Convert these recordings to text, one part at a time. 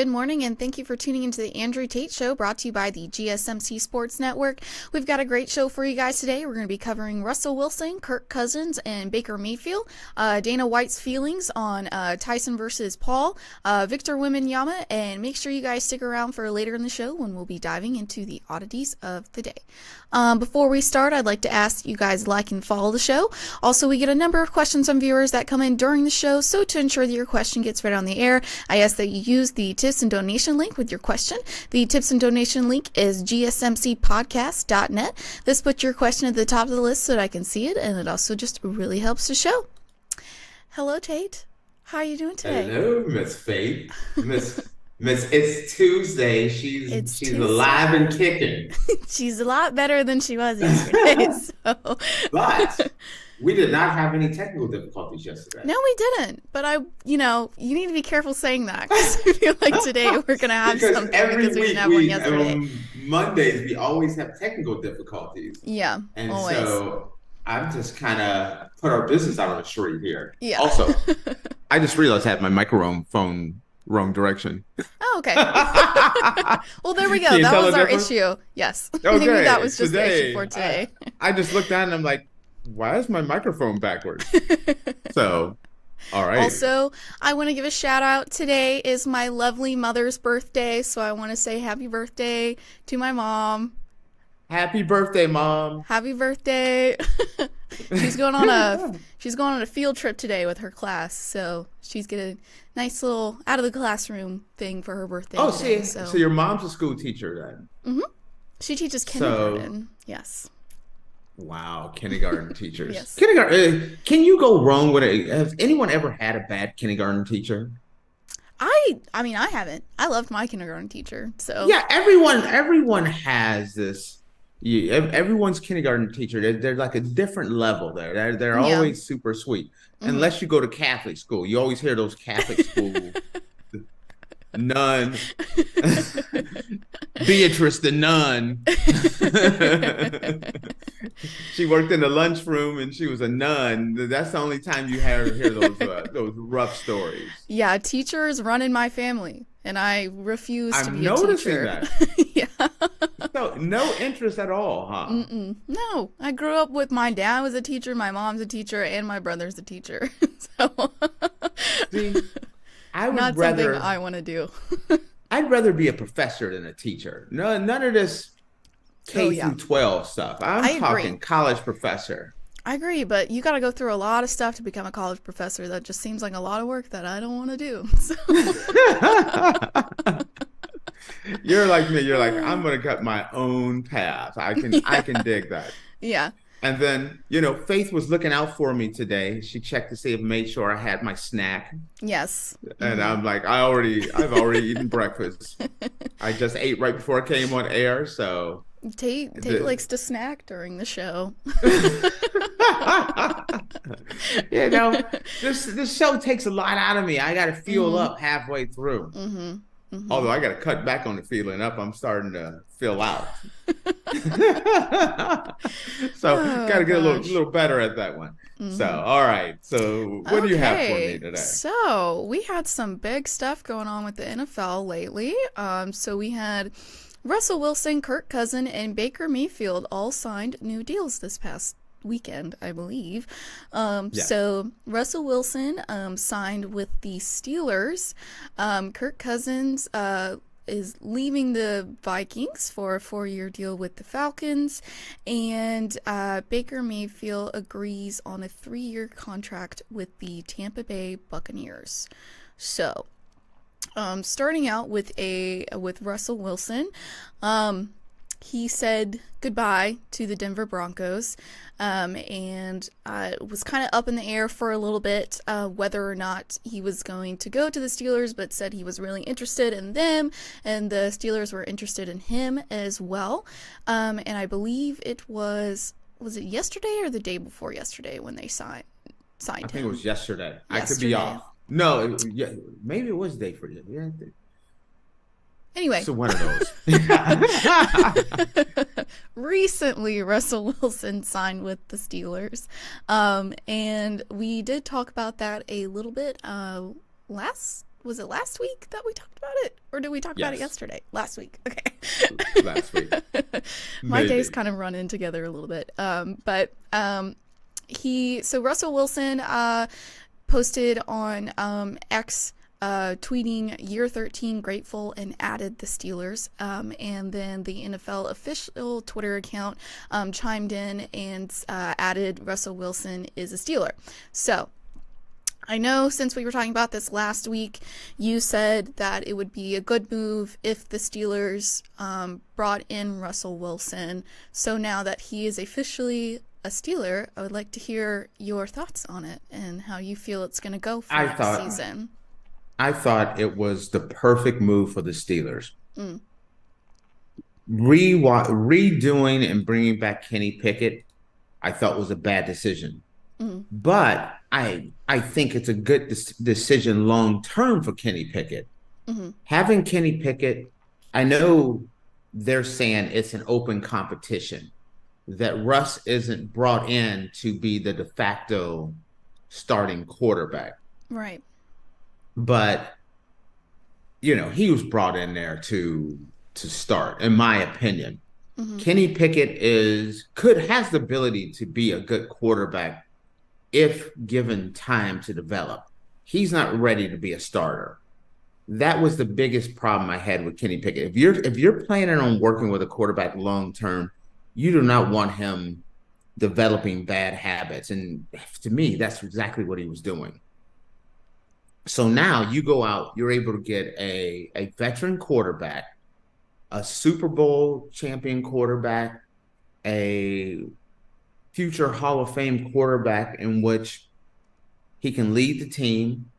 Good morning, and thank you for tuning into the Andrew Tate Show, brought to you by the GSMC Sports Network. We've got a great show for you guys today. We're going to be covering Russell Wilson, Kirk Cousins, and Baker Mayfield, Dana White's feelings on Tyson versus Paul, Victor Wembanyama, and make sure you guys stick around for later in the show when we'll be diving into the oddities of the day. Before we start, I'd like to ask you guys like and follow the show. Also, we get a number of questions from viewers that come in during the show, so to ensure that your question gets read on the air, I ask that you use the tips and donation link with your question. The tips and donation link is gsmcpodcast.net. This puts your question at the top of the list so that I can see it, and it also just really helps the show. Hello, Tate. How are you doing today? Hello, Miss Faith. Miss, it's Tuesday. She's Tuesday. Alive and kicking. She's a lot better than she was yesterday. But we did not have any technical difficulties yesterday. No, we didn't. But you need to be careful saying that, because I feel like today we're going to have something because we didn't have one yesterday. Mondays, we always have technical difficulties. Yeah, and always. So I've just kind of put our business out on the street here. Yeah. Also, I just realized I had my microphone wrong direction. Oh, okay. Well, there we go. Can you that tell was the our difference? issue. Yes. Okay. Maybe that was just Today, the issue for today. I just looked down and I'm like, why is my microphone backwards? So, all right. Also, I want to give a shout out. Today is my lovely mother's birthday, so I want to say happy birthday to my mom. Happy birthday, Mom. Happy birthday. She's going on a field trip today with her class, so she's getting a nice little out of the classroom thing for her birthday. Oh, today, so your mom's a school teacher then? Mm-hmm. She teaches kindergarten. Yes. Wow, kindergarten teachers. Yes. Kindergarten. Can you go wrong with it? Has anyone ever had a bad kindergarten teacher? I mean, I haven't. I loved my kindergarten teacher. So yeah, everyone has this. Everyone's kindergarten teacher. They're like a different level there. They're always super sweet. Mm-hmm. Unless you go to Catholic school, you always hear those Catholic school. Nun, Beatrice the nun. She worked in the lunchroom and she was a nun. That's the only time you hear those rough stories. Yeah, teachers run in my family, and I refuse to be a teacher. I'm noticing that. Yeah. So no interest at all, huh? No, I grew up with my dad was a teacher, my mom's a teacher, and my brother's a teacher. So. See, Not something I want to do. I'd rather be a professor than a teacher. No, none of this K through 12 stuff. I'm talking college professor. I agree, but you got to go through a lot of stuff to become a college professor. That just seems like a lot of work that I don't want to do. So. You're like me. You're like, I'm going to cut my own path. I can dig that. Yeah. And then, Faith was looking out for me today. She checked to see if made sure I had my snack. Yes. And I'm like, I've already eaten breakfast. I just ate right before I came on air, so. Tate likes to snack during the show. This show takes a lot out of me. I got to fuel up halfway through. Mm-hmm. Mm-hmm. Although I got to cut back on the feeling up. I'm starting to fill out. So got to get a little better at that one. Mm-hmm. So, all right. So what do you have for me today? So we had some big stuff going on with the NFL lately. So we had Russell Wilson, Kirk Cousins, and Baker Mayfield all signed new deals this past weekend, I believe. So Russell Wilson signed with the Steelers. Kirk Cousins is leaving the Vikings for a 4-year deal with the Falcons, and Baker Mayfield agrees on a 3-year contract with the Tampa Bay Buccaneers. So starting out with Russell Wilson, he said goodbye to the Denver Broncos, and it was kind of up in the air for a little bit whether or not he was going to go to the Steelers, but said he was really interested in them, and the Steelers were interested in him as well. And I believe it was it yesterday or the day before yesterday when they signed him? I think it was yesterday. I could be off. No, maybe it was the day for you. Yeah. Anyway. So one of those. Recently, Russell Wilson signed with the Steelers. And we did talk about that a little bit last was it last week that we talked about it? Or did we talk about it yesterday? Last week. Okay. Last week. My days kind of run in together a little bit. So Russell Wilson posted on X tweeting year 13 grateful and added the Steelers. And then the NFL official Twitter account chimed in and added Russell Wilson is a Steeler. So I know since we were talking about this last week, you said that it would be a good move if the Steelers brought in Russell Wilson. So now that he is officially a Steeler, I would like to hear your thoughts on it and how you feel it's going to go for next season. I thought it was the perfect move for the Steelers. Redoing and bringing back Kenny Pickett, I thought was a bad decision. But I think it's a good decision long term for Kenny Pickett. Having Kenny Pickett, I know they're saying it's an open competition, that Russ isn't brought in to be the de facto starting quarterback. Right. But, he was brought in there to start, in my opinion. Kenny Pickett has the ability to be a good quarterback if given time to develop. He's not ready to be a starter. That was the biggest problem I had with Kenny Pickett. If you're planning on working with a quarterback long term, you do not want him developing bad habits. And to me, that's exactly what he was doing. So now you go out, you're able to get a veteran quarterback, a Super Bowl champion quarterback, a future Hall of Fame quarterback in which he can lead the team.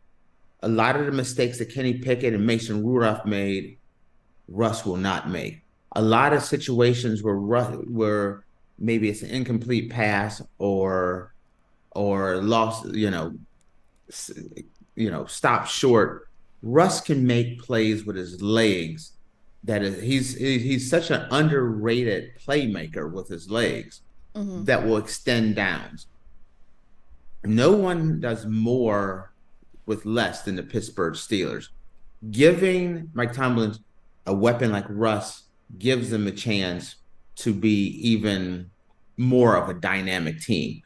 A lot of the mistakes that Kenny Pickett and Mason Rudolph made, Russ will not make. A lot of situations where maybe it's an incomplete pass or lost, stop short. Russ can make plays with his legs. He's such an underrated playmaker with his legs. That will extend downs. No one does more with less than the Pittsburgh Steelers. Giving Mike Tomlin a weapon like Russ gives them a chance to be even more of a dynamic team.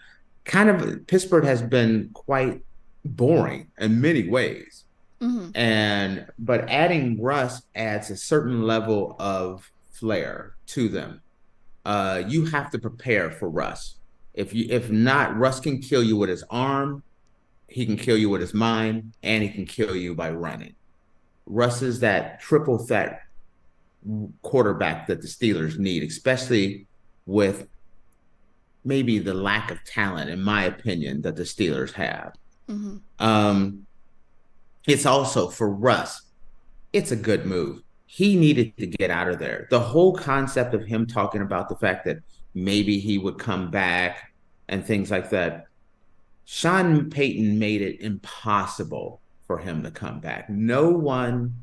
Pittsburgh has been quite boring in many ways. But adding Russ adds a certain level of flair to them. You have to prepare for Russ. If not, Russ can kill you with his arm, he can kill you with his mind, and he can kill you by running. Russ is that triple threat quarterback that the Steelers need, especially with maybe the lack of talent, in my opinion, that the Steelers have. It's also for Russ, it's a good move. He needed to get out of there. The whole concept of him talking about the fact that maybe he would come back and things like that, Sean Payton made it impossible for him to come back. No one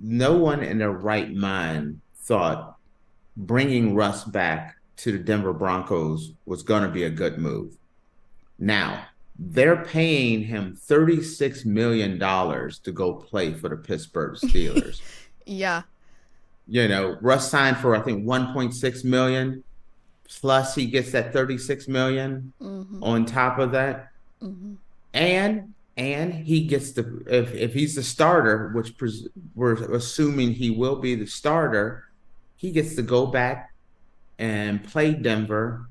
in their right mind thought bringing Russ back to the Denver Broncos was going to be a good move. Now, they're paying him $36 million to go play for the Pittsburgh Steelers. Yeah. Russ signed for, I think, $1.6 million, plus he gets that $36 million on top of that. And he gets if he's the starter, which we're assuming he will be the starter, he gets to go back and play Denver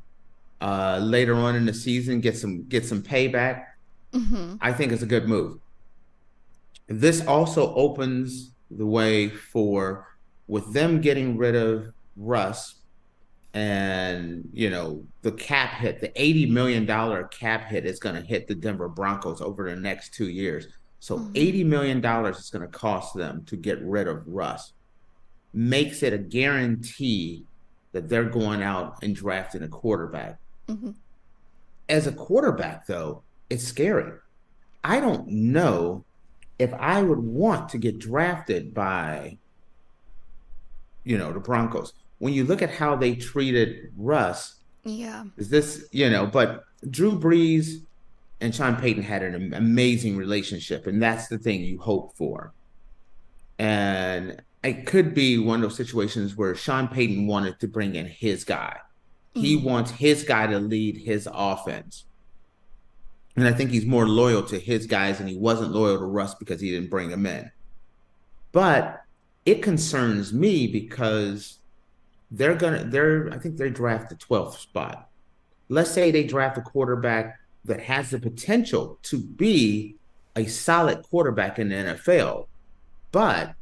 later on in the season, get some payback. I think it's a good move. This also opens the way for, with them getting rid of Russ and, the cap hit, the $80 million cap hit is going to hit the Denver Broncos over the next 2 years. So $80 million is going to cost them to get rid of Russ. Makes it a guarantee that they're going out and drafting a quarterback. As a quarterback, though, it's scary. I don't know if I would want to get drafted by, the Broncos. When you look at how they treated Russ, yeah, is this, but Drew Brees and Sean Payton had an amazing relationship, and that's the thing you hope for. And it could be one of those situations where Sean Payton wanted to bring in his guy. He wants his guy to lead his offense. And I think he's more loyal to his guys, and he wasn't loyal to Russ because he didn't bring him in. But it concerns me because I think they draft the 12th spot. Let's say they draft a quarterback that has the potential to be a solid quarterback in the NFL, but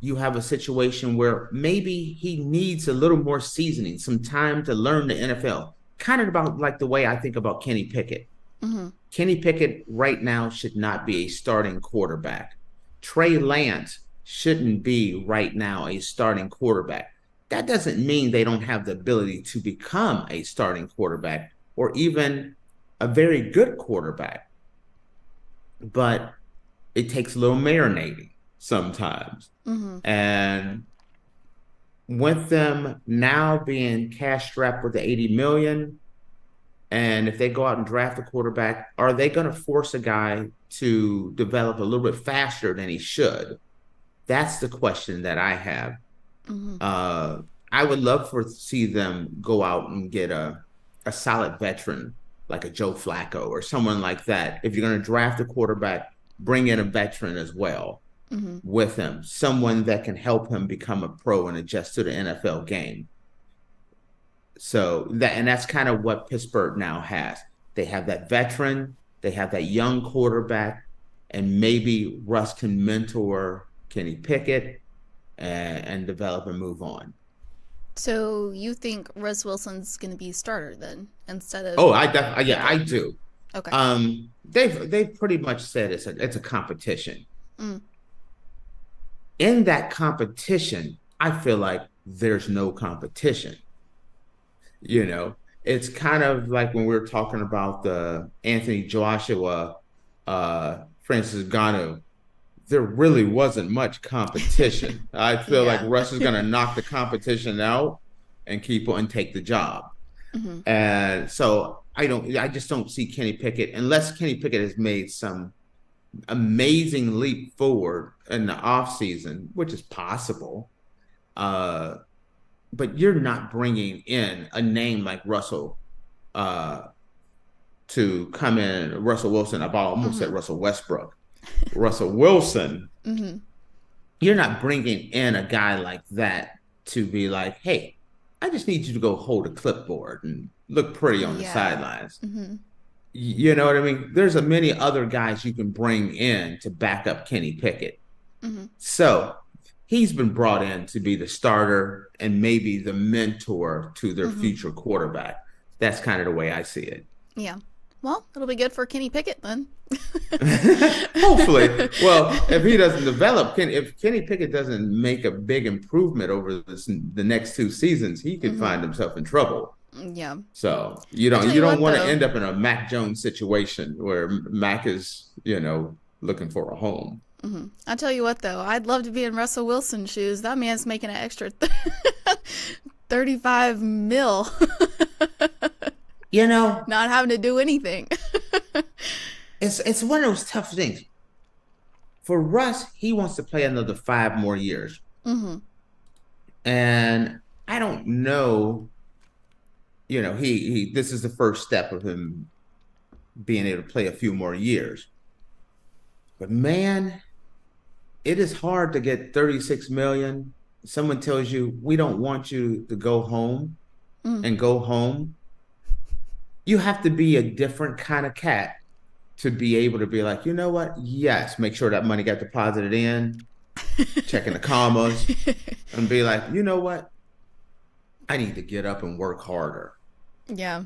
you have a situation where maybe he needs a little more seasoning, some time to learn the NFL. Kind of about like the way I think about Kenny Pickett. Kenny Pickett right now should not be a starting quarterback. Trey Lance shouldn't be right now a starting quarterback. That doesn't mean they don't have the ability to become a starting quarterback or even a very good quarterback. But it takes a little marinating sometimes. And with them now being cash strapped with the 80 million, and if they go out and draft a quarterback, are they going to force a guy to develop a little bit faster than he should? That's the question that I have. I would love to see them go out and get a solid veteran like a Joe Flacco or someone like that. If you're going to draft a quarterback, bring in a veteran as well with him, someone that can help him become a pro and adjust to the NFL game. So that's kind of what Pittsburgh now has. They have that veteran, they have that young quarterback, and maybe Russ can mentor Kenny Pickett and develop and move on. So you think Russ Wilson's going to be starter then instead of? Oh, I do. Okay. They've pretty much said it's a competition. In that competition, I feel like there's no competition. You know, it's kind of like when we were talking about the Anthony Joshua, Francis Ngannou. There really wasn't much competition. I feel like Russ is going to knock the competition out and take the job. And so I just don't see Kenny Pickett unless Kenny Pickett has made some amazing leap forward in the offseason, which is possible. But you're not bringing in a name like Russell to come in. Russell Wilson. I've almost said Russell Westbrook. Russell Wilson. You're not bringing in a guy like that to be like, hey, I just need you to go hold a clipboard and look pretty on the sidelines. You know what I mean? There's many other guys you can bring in to back up Kenny Pickett. So he's been brought in to be the starter and maybe the mentor to their future quarterback. That's kind of the way I see it. Yeah. Well, it'll be good for Kenny Pickett then. Hopefully. Well, if he doesn't develop, if Kenny Pickett doesn't make a big improvement over the next 2 seasons, he could find himself in trouble. Yeah. So you don't want to end up in a Mac Jones situation where Mac is, looking for a home. I'll tell you what, though, I'd love to be in Russell Wilson's shoes. That man's making an extra 35 mil. Not having to do anything. It's one of those tough things. For Russ, he wants to play another 5 more years. And I don't know, this is the first step of him being able to play a few more years. But man, it is hard to get 36 million. Someone tells you, we don't want you to go home and go home. You have to be a different kind of cat to be able to be like, you know what? Yes, make sure that money got deposited in, checking the commas, and be like, you know what? I need to get up and work harder. Yeah.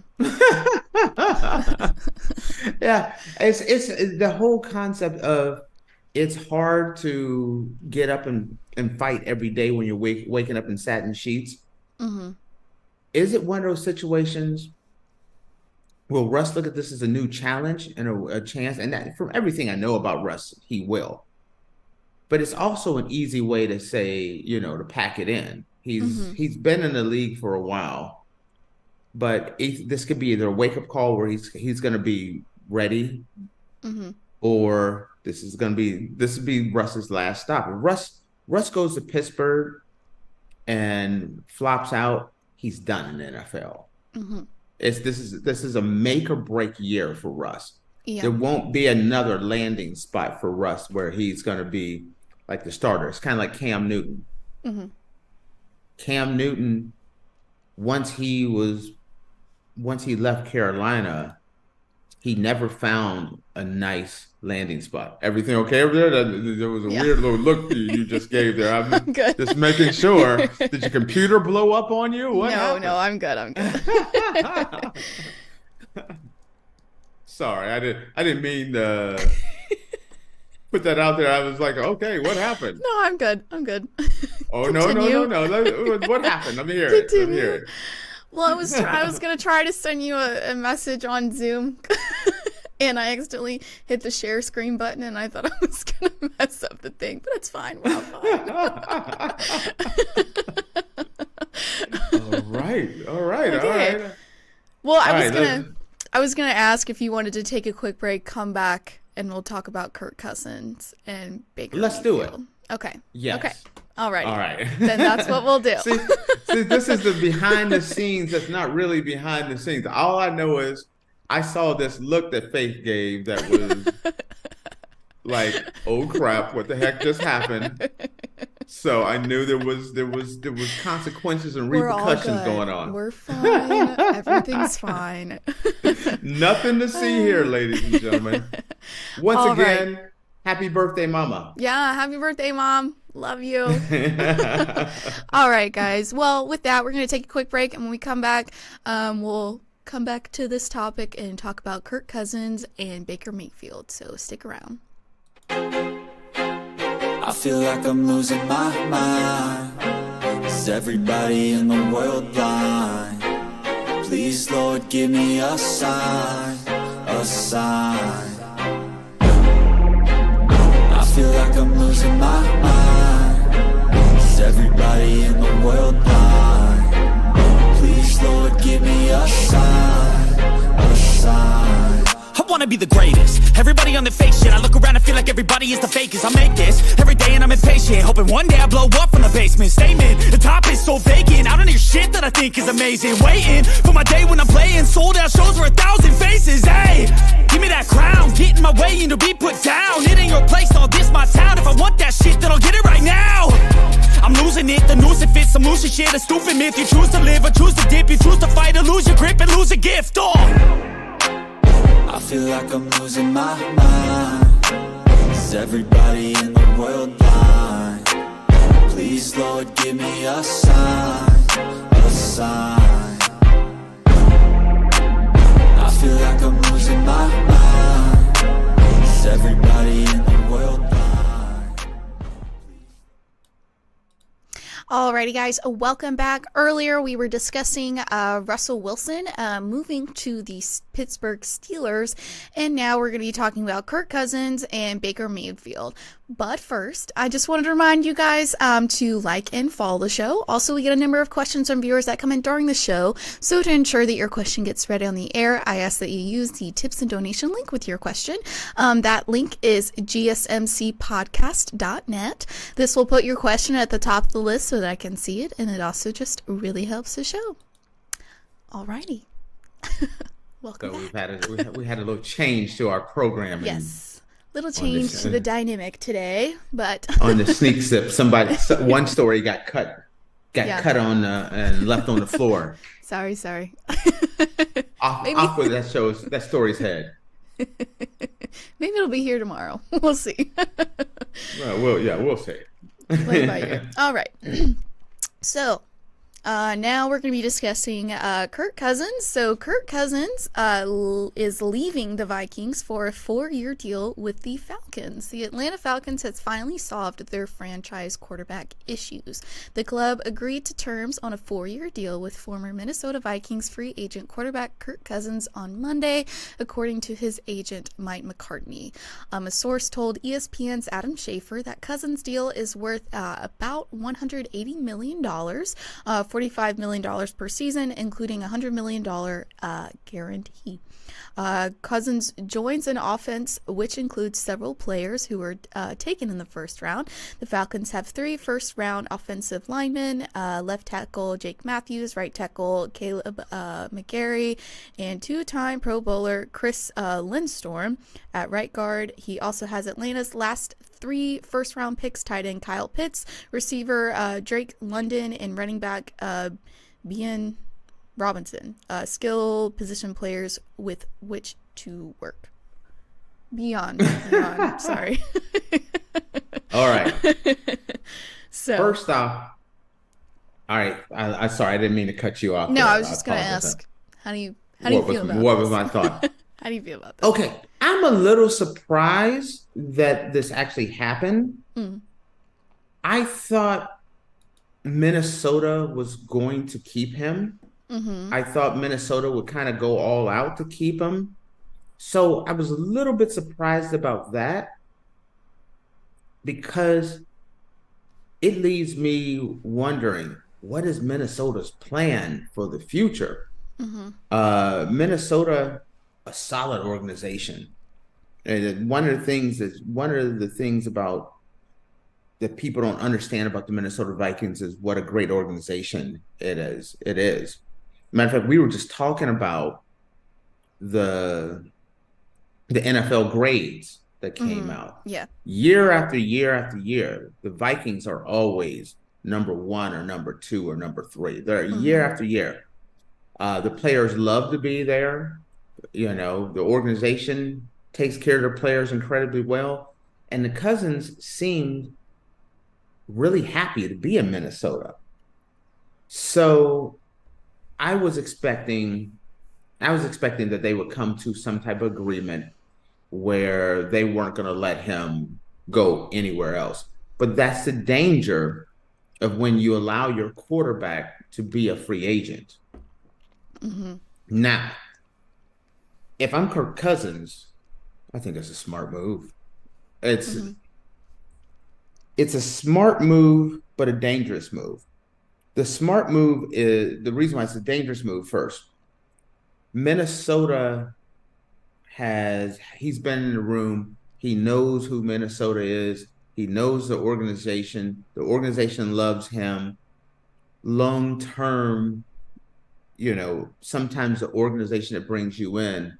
Yeah. It's the whole concept of it's hard to get up and fight every day when you're waking up in satin sheets. Is it one of those situations? Will Russ look at this as a new challenge and a chance? And that, from everything I know about Russ, he will. But it's also an easy way to say, to pack it in. He's been in the league for a while, but this could be either a wake up call where he's going to be ready, Mm-hmm. or this would be Russ's last stop. If Russ goes to Pittsburgh and flops out, he's done in the NFL. Mm-hmm. This is a make or break year for Russ. Yeah. There won't be another landing spot for Russ where he's going to be like the starter. It's kind of like Cam Newton. Mm-hmm. Cam Newton, once he left Carolina, he never found a nice landing spot. Everything okay over there? There was a weird little look you just gave there. I'm good. Just making sure. Did your computer blow up on you? What happened? No, I'm good. Sorry, I didn't mean to put that out there. I was like, okay, what happened? No, I'm good. Oh, no. What happened? Let me hear it. Well, I was gonna try to send you a message on Zoom, and I accidentally hit the share screen button, and I thought I was gonna mess up the thing, but it's fine. We're all fine. All right. Okay. All right. Well, I was gonna ask if you wanted to take a quick break, come back, and we'll talk about Kirk Cousins and Baker Mayfield. Do it. Okay. Yes. Okay. All right. Then that's what we'll do. See, this is the behind the scenes that's not really behind the scenes. All I know is I saw this look that Faith gave that was like, oh crap, what the heck just happened? So I knew there was consequences and repercussions going on. We're fine. Everything's fine. Nothing to see here, ladies and gentlemen. Once again, happy birthday, Mama. Yeah, happy birthday, Mom. Love you. All right, guys. Well, with that, we're going to take a quick break, and when we come back, we'll come back to this topic and talk about Kirk Cousins and Baker Mayfield. So stick around. I feel like I'm losing my mind. Is everybody in the world blind? Please, Lord, give me a sign, a sign. I feel like I'm losing my mind. Is everybody in the world blind? Please, Lord, give me a sign, a sign. I wanna be the greatest. Everybody on the fake shit. I look around and feel like everybody is the fakest. I make this every day and I'm impatient, hoping one day I blow up from the basement. Statement, the top is so vacant. I don't hear shit that I think is amazing. Waiting for my day when I'm playing sold out shows for 1,000 faces. Hey, give me that crown, get in my way and to be put down. It ain't your place, all this my town. If I want that shit, then I'll get it right now. I'm losing it, the noose it fits. I'm losing shit, a stupid myth. You choose to live or choose to dip. You choose to fight or lose your grip and lose a gift. I feel like I'm losing my mind. Is everybody in the world blind? Please, Lord, give me a sign, a sign. I feel like I'm losing my mind. Is everybody in the world blind? Alrighty, guys, welcome back. Earlier, we were discussing Russell Wilson moving to the Pittsburgh Steelers, and now we're going to be talking about Kirk Cousins and Baker Mayfield. But first, I just wanted to remind you guys to like and follow the show. Also, we get a number of questions from viewers that come in during the show, so to ensure that your question gets read on the air, I ask that you use the tips and donation link with your question. That link is gsmcpodcast.net. This will put your question at the top of the list so that I can see it, and it also just really helps the show. Alrighty. Welcome back. So we had a little change to our programming. Yes. Little change to the dynamic today, but on the sneak sip, one story got cut cut on and left on the floor. Sorry. Off with that story's head. Maybe it'll be here tomorrow. We'll see. We'll see. Play by ear. All right. So now we're going to be discussing Kirk Cousins. So Kirk Cousins is leaving the Vikings for a 4-year deal with the Falcons. The Atlanta Falcons has finally solved their franchise quarterback issues. The club agreed to terms on a 4-year deal with former Minnesota Vikings free agent quarterback Kirk Cousins on Monday, according to his agent Mike McCartney. A source told ESPN's Adam Schefter that Cousins' deal is worth about $180 million, $45 million per season, including a $100 million guarantee. Cousins joins an offense which includes several players who were taken in the first round. The Falcons have 3 first-round offensive linemen, left tackle Jake Matthews, right tackle Caleb McGarry, and 2-time Pro Bowler Chris Lindstorm at right guard. He also has Atlanta's last 3 first-round picks, tight end Kyle Pitts, receiver Drake London, and running back Bian Robinson. Skill position players with which to work. Beyond, sorry. All right. So first off, all right. I sorry, I didn't mean to cut you off. No, I was just going to ask, how do you feel about this? What was my thought? How do you feel about this? Okay, I'm a little surprised that this actually happened. I thought Minnesota was going to keep him. I thought Minnesota would kind of go all out to keep him. So I was a little bit surprised about that because it leaves me wondering, what is Minnesota's plan for the future? Minnesota, a solid organization. And one of the things about that people don't understand about the Minnesota Vikings is what a great organization it is. It is. Matter of fact, we were just talking about the NFL grades that came out. Yeah. Year after year after year, the Vikings are always number 1 or number 2 or number 3. They're year after year. The players love to be there. You know, the organization takes care of their players incredibly well. And the Cousins seemed really happy to be in Minnesota. So I was expecting that they would come to some type of agreement where they weren't going to let him go anywhere else. But that's the danger of when you allow your quarterback to be a free agent. Now, if I'm Kirk Cousins, I think that's a smart move. It's a smart move, but a dangerous move. The smart move is the reason why it's a dangerous move. First, Minnesota he's been in the room. He knows who Minnesota is. He knows the organization. The organization loves him. Long term, you know, sometimes the organization that brings you in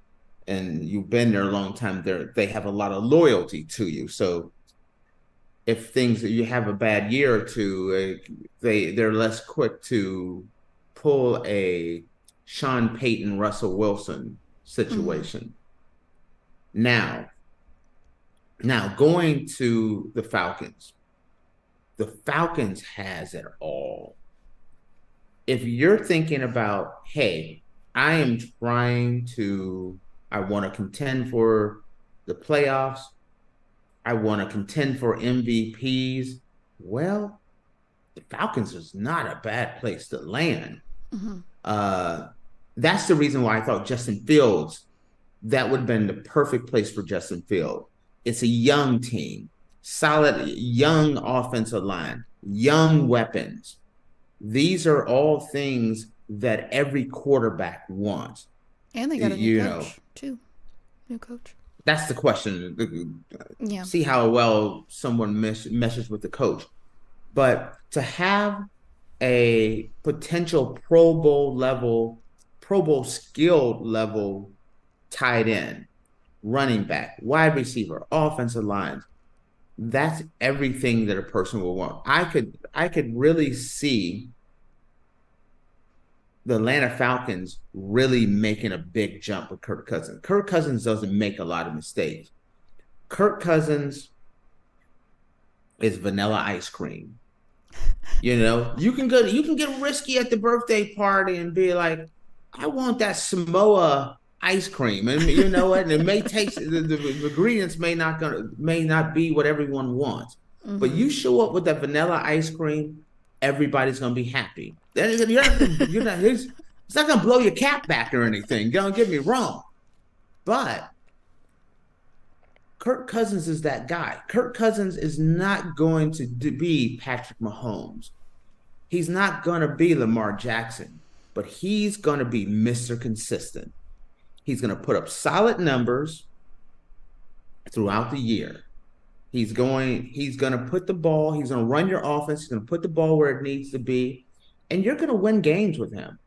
and you've been there a long time, they have a lot of loyalty to you. So if you have a bad year or two, they're less quick to pull a Sean Payton, Russell Wilson situation. Now going to the Falcons has it all. If you're thinking about, hey, I want to contend for the playoffs, I want to contend for MVPs, well, the Falcons is not a bad place to land. That's the reason why I thought Justin Fields, that would have been the perfect place for Justin Fields. It's a young team, solid, young offensive line, young weapons. These are all things that every quarterback wants. And they got a new coach, too. New coach. That's the question. Yeah. See how well someone meshes with the coach. But to have a potential Pro Bowl skilled level tight end, running back, wide receiver, offensive line, that's everything that a person will want. I could really see the Atlanta Falcons really making a big jump with Kirk Cousins. Kirk Cousins doesn't make a lot of mistakes. Kirk Cousins is vanilla ice cream. You know, you can get risky at the birthday party and be like, I want that Samoa ice cream, and you know what? And it may taste the ingredients may not be what everyone wants, but you show up with that vanilla ice cream, everybody's gonna be happy. It's not gonna blow your cap back or anything. Don't get me wrong, but Kirk Cousins is that guy. Kirk Cousins is not going to be Patrick Mahomes. He's not going to be Lamar Jackson, but he's going to be Mr. Consistent. He's going to put up solid numbers throughout the year. He's going to put the ball, he's going to run your offense, he's going to put the ball where it needs to be, and you're going to win games with him.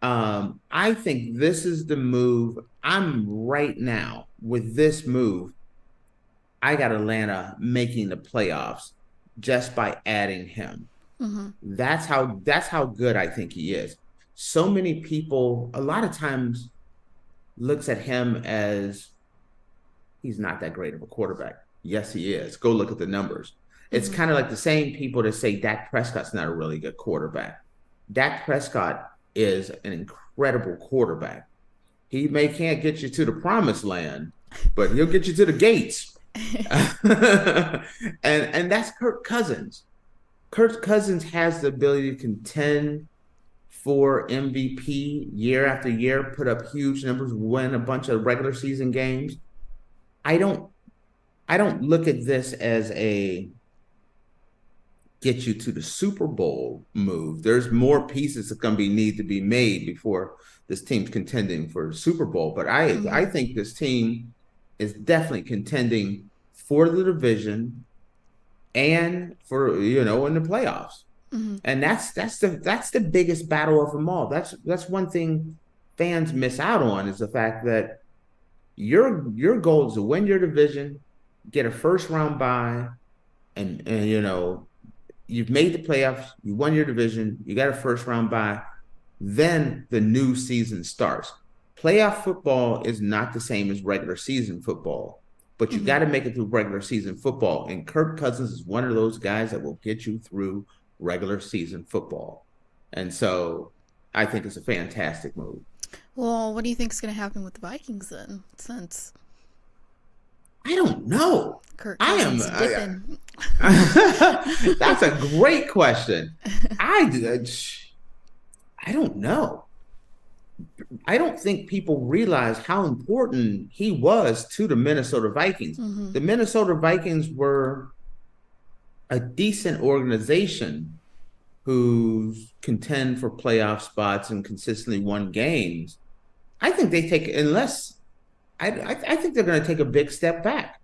I think this is the move. I'm right now with this move. I got Atlanta making the playoffs just by adding him. Mm-hmm. That's how good I think he is. So many people, a lot of times, looks at him as he's not that great of a quarterback. Yes, he is. Go look at the numbers. It's kind of like the same people that say Dak Prescott's not a really good quarterback. Dak Prescott is an incredible quarterback. He can't get you to the promised land, but he'll get you to the gates. and that's Kirk Cousins. Kirk Cousins has the ability to contend for MVP year after year, put up huge numbers, win a bunch of regular season games. I don't look at this as a get you to the Super Bowl move. There's more pieces that need to be made before this team's contending for the Super Bowl. But I think this team is definitely contending for the division and for, in the playoffs. Mm-hmm. And that's the biggest battle of them all. That's one thing fans miss out on, is the fact that your goal is to win your division, get a first round bye, and you've made the playoffs, you won your division, you got a first round bye, then the new season starts. Playoff football is not the same as regular season football, but you got to make it through regular season football. And Kirk Cousins is one of those guys that will get you through regular season football. And so I think it's a fantastic move. Well, what do you think is going to happen with the Vikings then? Since I don't know. Kirk Cousins dipping. That's a great question. I don't know. I don't think people realize how important he was to the Minnesota Vikings. Mm-hmm. The Minnesota Vikings were a decent organization who contend for playoff spots and consistently won games. I think I think they're going to take a big step back.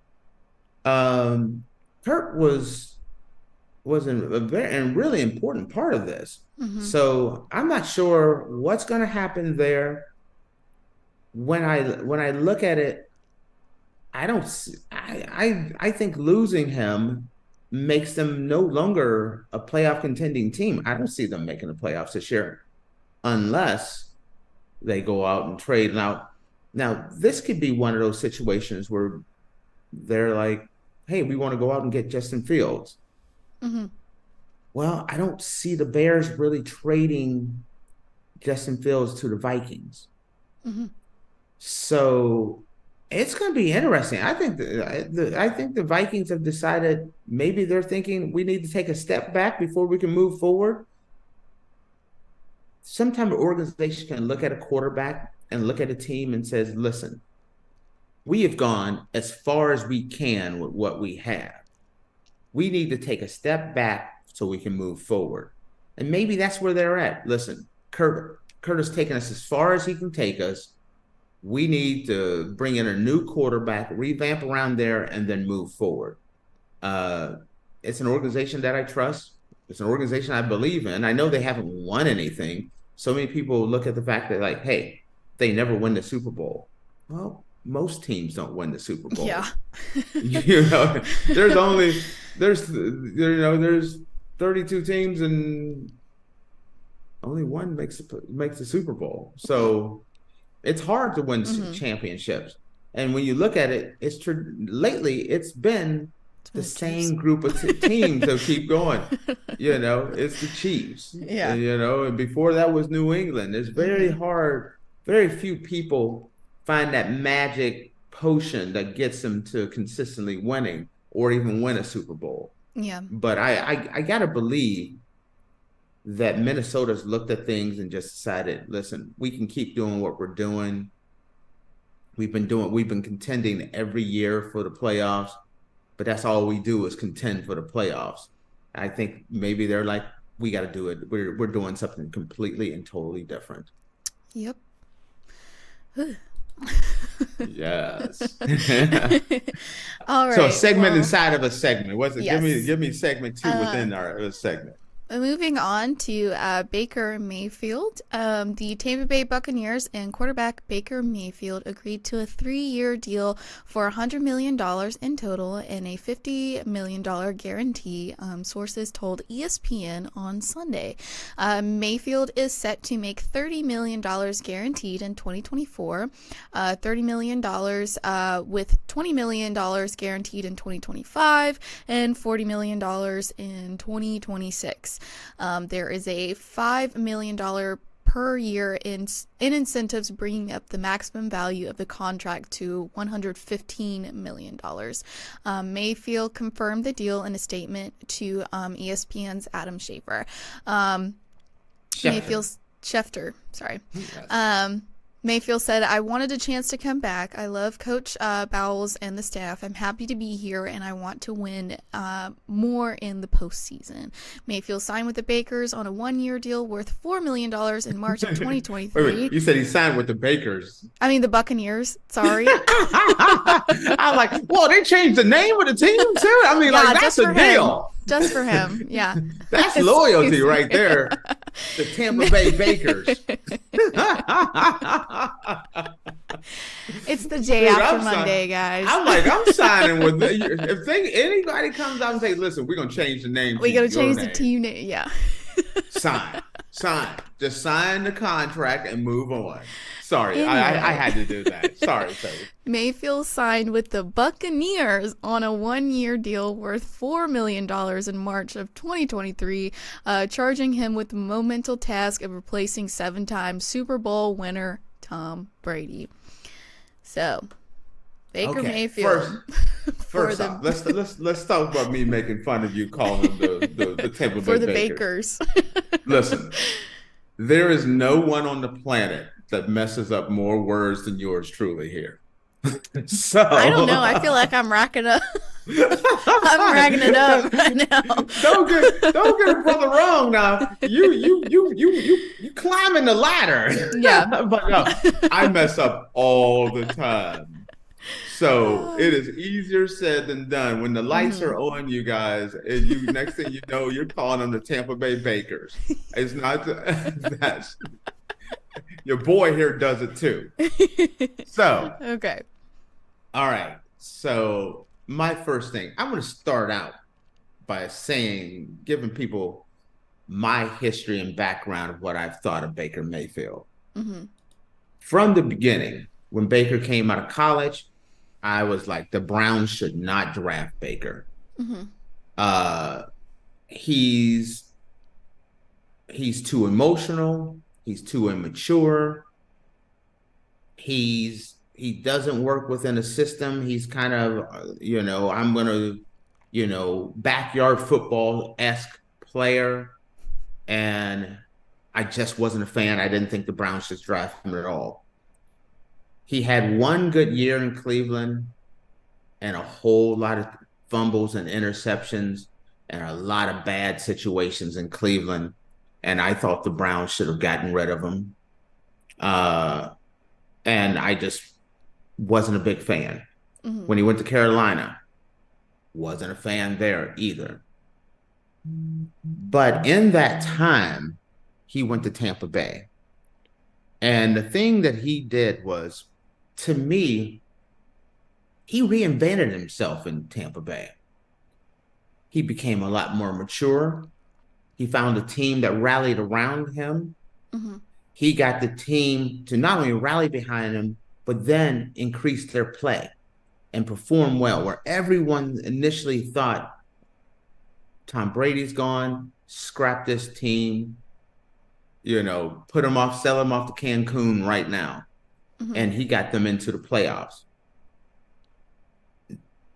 Kirk was a very and really important part of this. Mm-hmm. So I'm not sure what's going to happen there. When I look at it, I think losing him makes them no longer a playoff contending team. I don't see them making the playoffs this year unless they go out and trade. Now this could be one of those situations where they're like, hey, we want to go out and get Justin Fields. Mm-hmm. Well, I don't see the Bears really trading Justin Fields to the Vikings. Mm-hmm. So it's going to be interesting. I think the Vikings have decided, maybe they're thinking we need to take a step back before we can move forward. Sometimes an organization can look at a quarterback and look at a team and says, listen, we have gone as far as we can with what we have. We need to take a step back so we can move forward. And maybe that's where they're at. Listen, Kurt has taken us as far as he can take us. We need to bring in a new quarterback, revamp around there, and then move forward. It's an organization that I trust. It's an organization I believe in. I know they haven't won anything. So many people look at the fact that, like, hey, they never win the Super Bowl. Well, most teams don't win the Super Bowl. Yeah. There's 32 teams and only one makes the Super Bowl. So it's hard to win championships. And when you look at it, lately it's been the same group of teams that keep going. It's the Chiefs. Yeah. And before that was New England. It's very hard. Very few people find that magic potion that gets them to consistently winning or even win a Super Bowl. Yeah. But I gotta believe that Minnesota's looked at things and just decided, listen, we can keep doing what we're doing. We've been contending every year for the playoffs, but that's all we do is contend for the playoffs. I think maybe they're like, we got to do it. We're doing something completely and totally different. Yep. Yes. All right. So a segment well, inside of a segment. What's it? yes. Give me segment 2 within our segment. Moving on to Baker Mayfield. The Tampa Bay Buccaneers and quarterback Baker Mayfield agreed to a 3-year deal for $100 million in total and a $50 million guarantee, sources told ESPN on Sunday. Mayfield is set to make $30 million guaranteed in 2024, $30 million with $20 million guaranteed in 2025, and $40 million in 2026. There is a $5 million per year in incentives, bringing up the maximum value of the contract to $115 million. Mayfield confirmed the deal in a statement to ESPN's Adam Schefter. Sorry. Yes. Mayfield said, "I wanted a chance to come back. I love Coach Bowles and the staff. I'm happy to be here, and I want to win more in the postseason." Mayfield signed with the Bakers on a 1-year deal worth $4 million in March of 2023. Wait, you said he signed with the Bakers. I mean, the Buccaneers. Sorry. I'm like, well, they changed the name of the team too? I mean, Yeah, like, that's a deal. Just for him. Yeah. That's loyalty right there. The Tampa Bay Bakers. It's the day after Monday, guys. I'm like, I'm signing with if anybody comes out and say, listen, we're gonna change the name. We gotta change the team name. Yeah. Sign. Just sign the contract and move on. Sorry, anyway. I had to do that. Sorry. Mayfield signed with the Buccaneers on a 1-year deal worth $4 million in March of 2023, charging him with the monumental task of replacing 7-time Super Bowl winner Tom Brady. So, Baker Mayfield. First off, let's talk about me making fun of you calling them the Tampa Bay for the Bakers. Listen, there is no one on the planet that messes up more words than yours truly here. So I don't know. I feel like I'm racking up. I'm racking it up right now. Don't get a brother wrong now. You climbing the ladder. Yeah. But no, I mess up all the time. So it is easier said than done. When the lights are on, you guys, and you next thing you know, you're calling them the Tampa Bay Bakers. It's not that's your boy here does it too. So okay. All right. So my first thing, I'm going to start out by giving people my history and background of what I've thought of Baker Mayfield. Mm-hmm. From the beginning, when Baker came out of college, I was like, the Browns should not draft Baker. Mm-hmm. He's too emotional. He's too immature. He doesn't work within a system. He's kind of, I'm going to, backyard football-esque player. And I just wasn't a fan. I didn't think the Browns should draft him at all. He had one good year in Cleveland and a whole lot of fumbles and interceptions and a lot of bad situations in Cleveland. And I thought the Browns should have gotten rid of him. And I just wasn't a big fan. Mm-hmm. When he went to Carolina, wasn't a fan there either. But in that time, he went to Tampa Bay. And the thing that he did was, to me, he reinvented himself in Tampa Bay. He became a lot more mature. He found a team that rallied around him. Mm-hmm. He got the team to not only rally behind him, but then increase their play and perform well, where everyone initially thought, Tom Brady's gone, scrap this team, put him off, sell him off to Cancun right now. Mm-hmm. And he got them into the playoffs.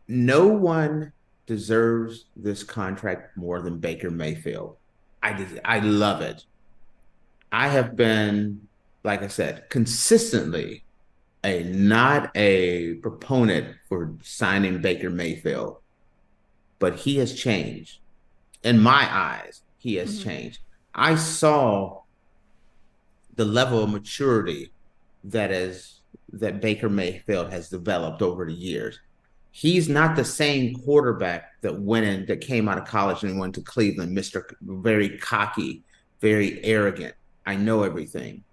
No one deserves this contract more than Baker Mayfield. I love it. I have been, like I said, consistently not a proponent for signing Baker Mayfield, but he has changed. In my eyes, he has changed. I saw the level of maturity that has that Baker Mayfield has developed over the years. He's not the same quarterback that came out of college and went to Cleveland, Mr. Very cocky, very arrogant. I know everything.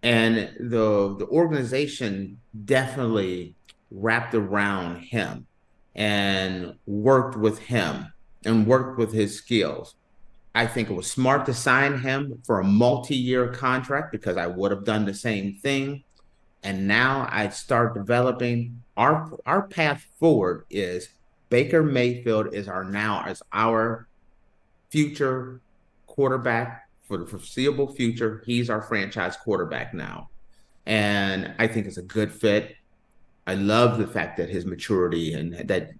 And the organization definitely wrapped around him and worked with him and worked with his skills. I think it was smart to sign him for a multi-year contract because I would have done the same thing. And now I start developing our path forward is Baker Mayfield is our future quarterback for the foreseeable future. He's our franchise quarterback now. And I think it's a good fit. I love the fact that his maturity and that,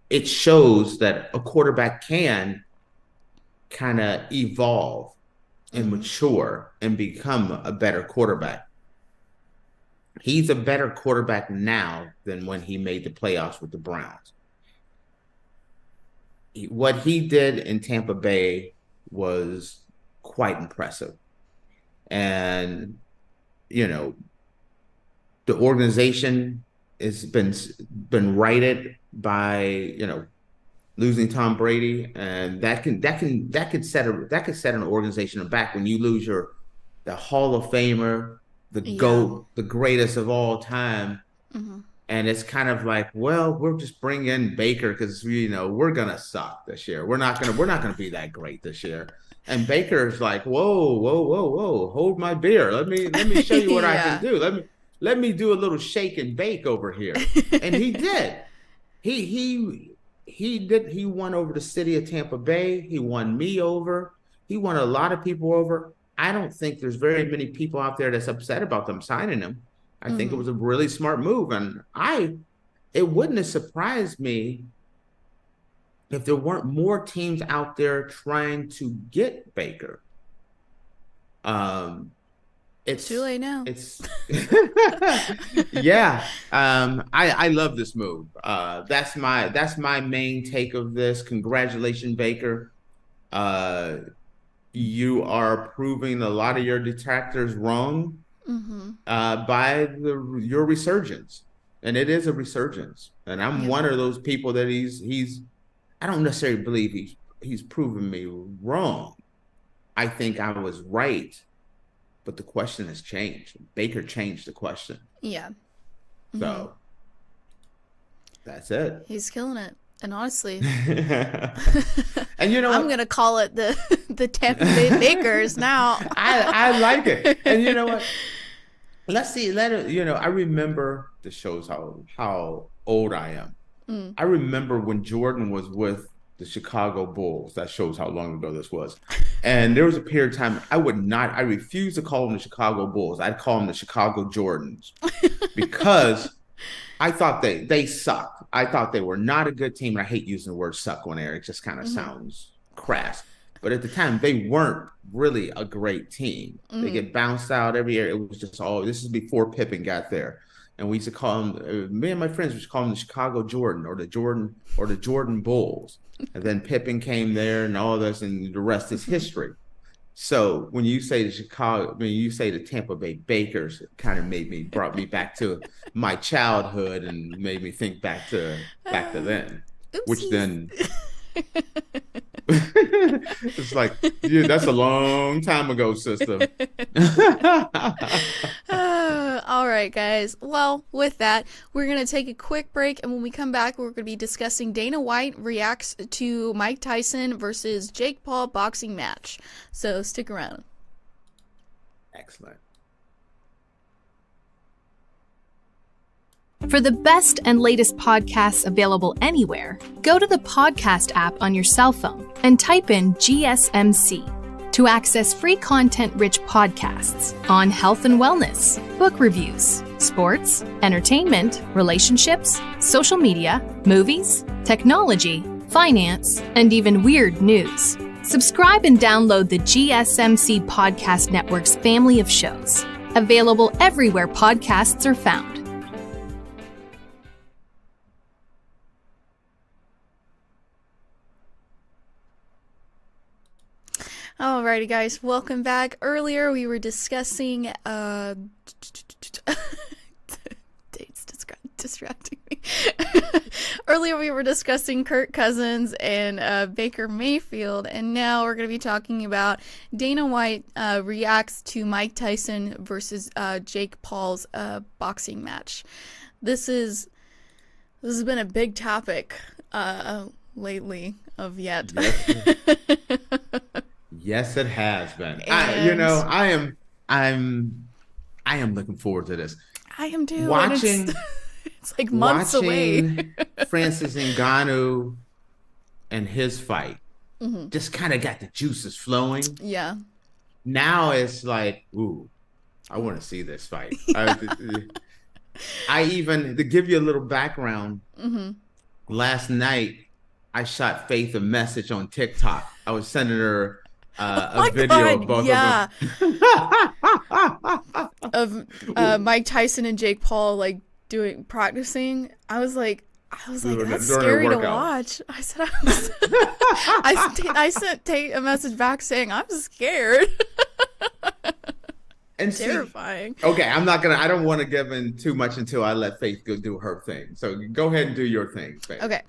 it shows that a quarterback can kind of evolve and mature and become a better quarterback. He's a better quarterback now than when he made the playoffs with the Browns. What he did in Tampa Bay was quite impressive. And, the organization has been righted by, losing Tom Brady, and that could set an organization back when you lose the Hall of Famer, the GOAT, the greatest of all time. And it's kind of like, well, we'll just bring in Baker because we're gonna suck this year. We're not gonna be that great this year. And Baker's like, whoa, hold my beer. Let me show you what I can do. Let me do a little shake and bake over here. And he did. He won over the city of Tampa Bay. He won me over. He won a lot of people over. I don't think there's very many people out there that's upset about them signing him. I think it was a really smart move. And it wouldn't have surprised me if there weren't more teams out there trying to get Baker. It's too late now. Yeah. I love this move. That's my main take of this. Congratulations, Baker. You are proving a lot of your detractors wrong by your resurgence, and it is a resurgence. And I'm one of those people that I don't necessarily believe he's proven me wrong. I think I was right. But the question has changed. Baker changed the question. Yeah. So that's it. He's killing it. And honestly, and I'm gonna call it the Tampa Bay Bakers now. I like it. And you know what? Let's see. I remember, this shows how old I am. I remember when Jordan was with the Chicago Bulls. That shows how long ago this was. And there was a period of time I refused to call them the Chicago Bulls. I'd call them the Chicago Jordans because I thought they sucked. I thought they were not a good team. And I hate using the word suck on air. It just kind of sounds crass. But at the time, they weren't really a great team. They get bounced out every year. It was just this is before Pippen got there. And we used to call them, me and my friends used to call them the Chicago Jordan or the Jordan Bulls. And then Pippen came there and all this, and the rest is history. So when you say the Tampa Bay Bakers, it kind of brought me back to my childhood and made me think back to then. Oopsies. Which then it's like, that's a long time ago, sister. All right, guys. Well, with that, we're going to take a quick break. And when we come back, we're going to be discussing Dana White reacts to Mike Tyson versus Jake Paul boxing match. So stick around. Excellent. For the best and latest podcasts available anywhere, go to the podcast app on your cell phone and type in GSMC to access free content-rich podcasts on health and wellness, book reviews, sports, entertainment, relationships, social media, movies, technology, finance, and even weird news. Subscribe and download the GSMC Podcast Network's family of shows, available everywhere podcasts are found. Alrighty, guys, welcome back. Earlier, we were discussing distracting me. Earlier we were discussing Kirk Cousins and Baker Mayfield, and now we're going to be talking about Dana White reacts to Mike Tyson versus Jake Paul's boxing match. This has been a big topic lately of yet. Yes, it has been. And I am looking forward to this. I am too. Watching, it's like months away. Francis Ngannou and his fight just kind of got the juices flowing. Yeah. Now it's like, ooh, I want to see this fight. I even, to give you a little background, last night I shot Faith a message on TikTok. I was sending her a video of both of them. Mike Tyson and Jake Paul like practicing. I was like, that's scary to watch. I said, I sent Tate a message back saying, I'm scared. And terrifying. Okay, I don't want to give in too much until I let Faith go do her thing. So go ahead and do your thing, Faith. Okay.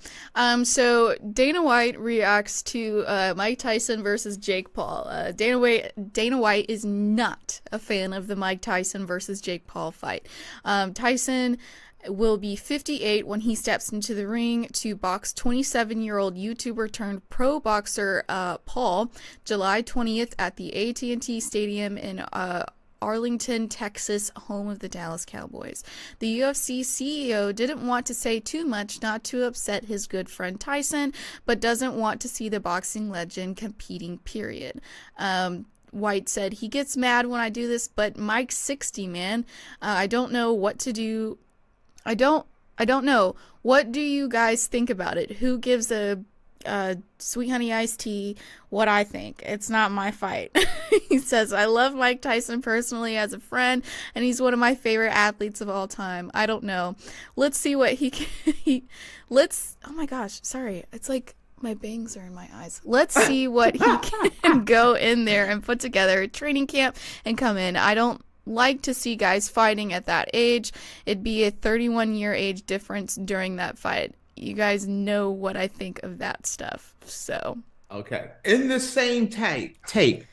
So Dana White reacts to Mike Tyson versus Jake Paul. Dana White is not a fan of the Mike Tyson versus Jake Paul fight. Tyson will be 58 when he steps into the ring to box 27-year-old YouTuber turned pro boxer Paul, July 20th at the AT&T Stadium in Arlington, Texas, home of the Dallas Cowboys. The UFC CEO didn't want to say too much not to upset his good friend Tyson, but doesn't want to see the boxing legend competing, period. White said, he gets mad when I do this, but Mike's 60, man. I don't know what to do. I don't know. What do you guys think about it? Who gives a Sweet Honey Iced Tea what I think? It's not my fight. He says, I love Mike Tyson personally as a friend, and he's one of my favorite athletes of all time. I don't know. Let's see what oh my gosh, sorry. It's like my bangs are in my eyes. Let's see what he can go in there and put together a training camp and come in. I don't like to see guys fighting at that age. It'd be a 31-year age difference during that fight. You guys know what I think of that stuff. So okay, in the same tape,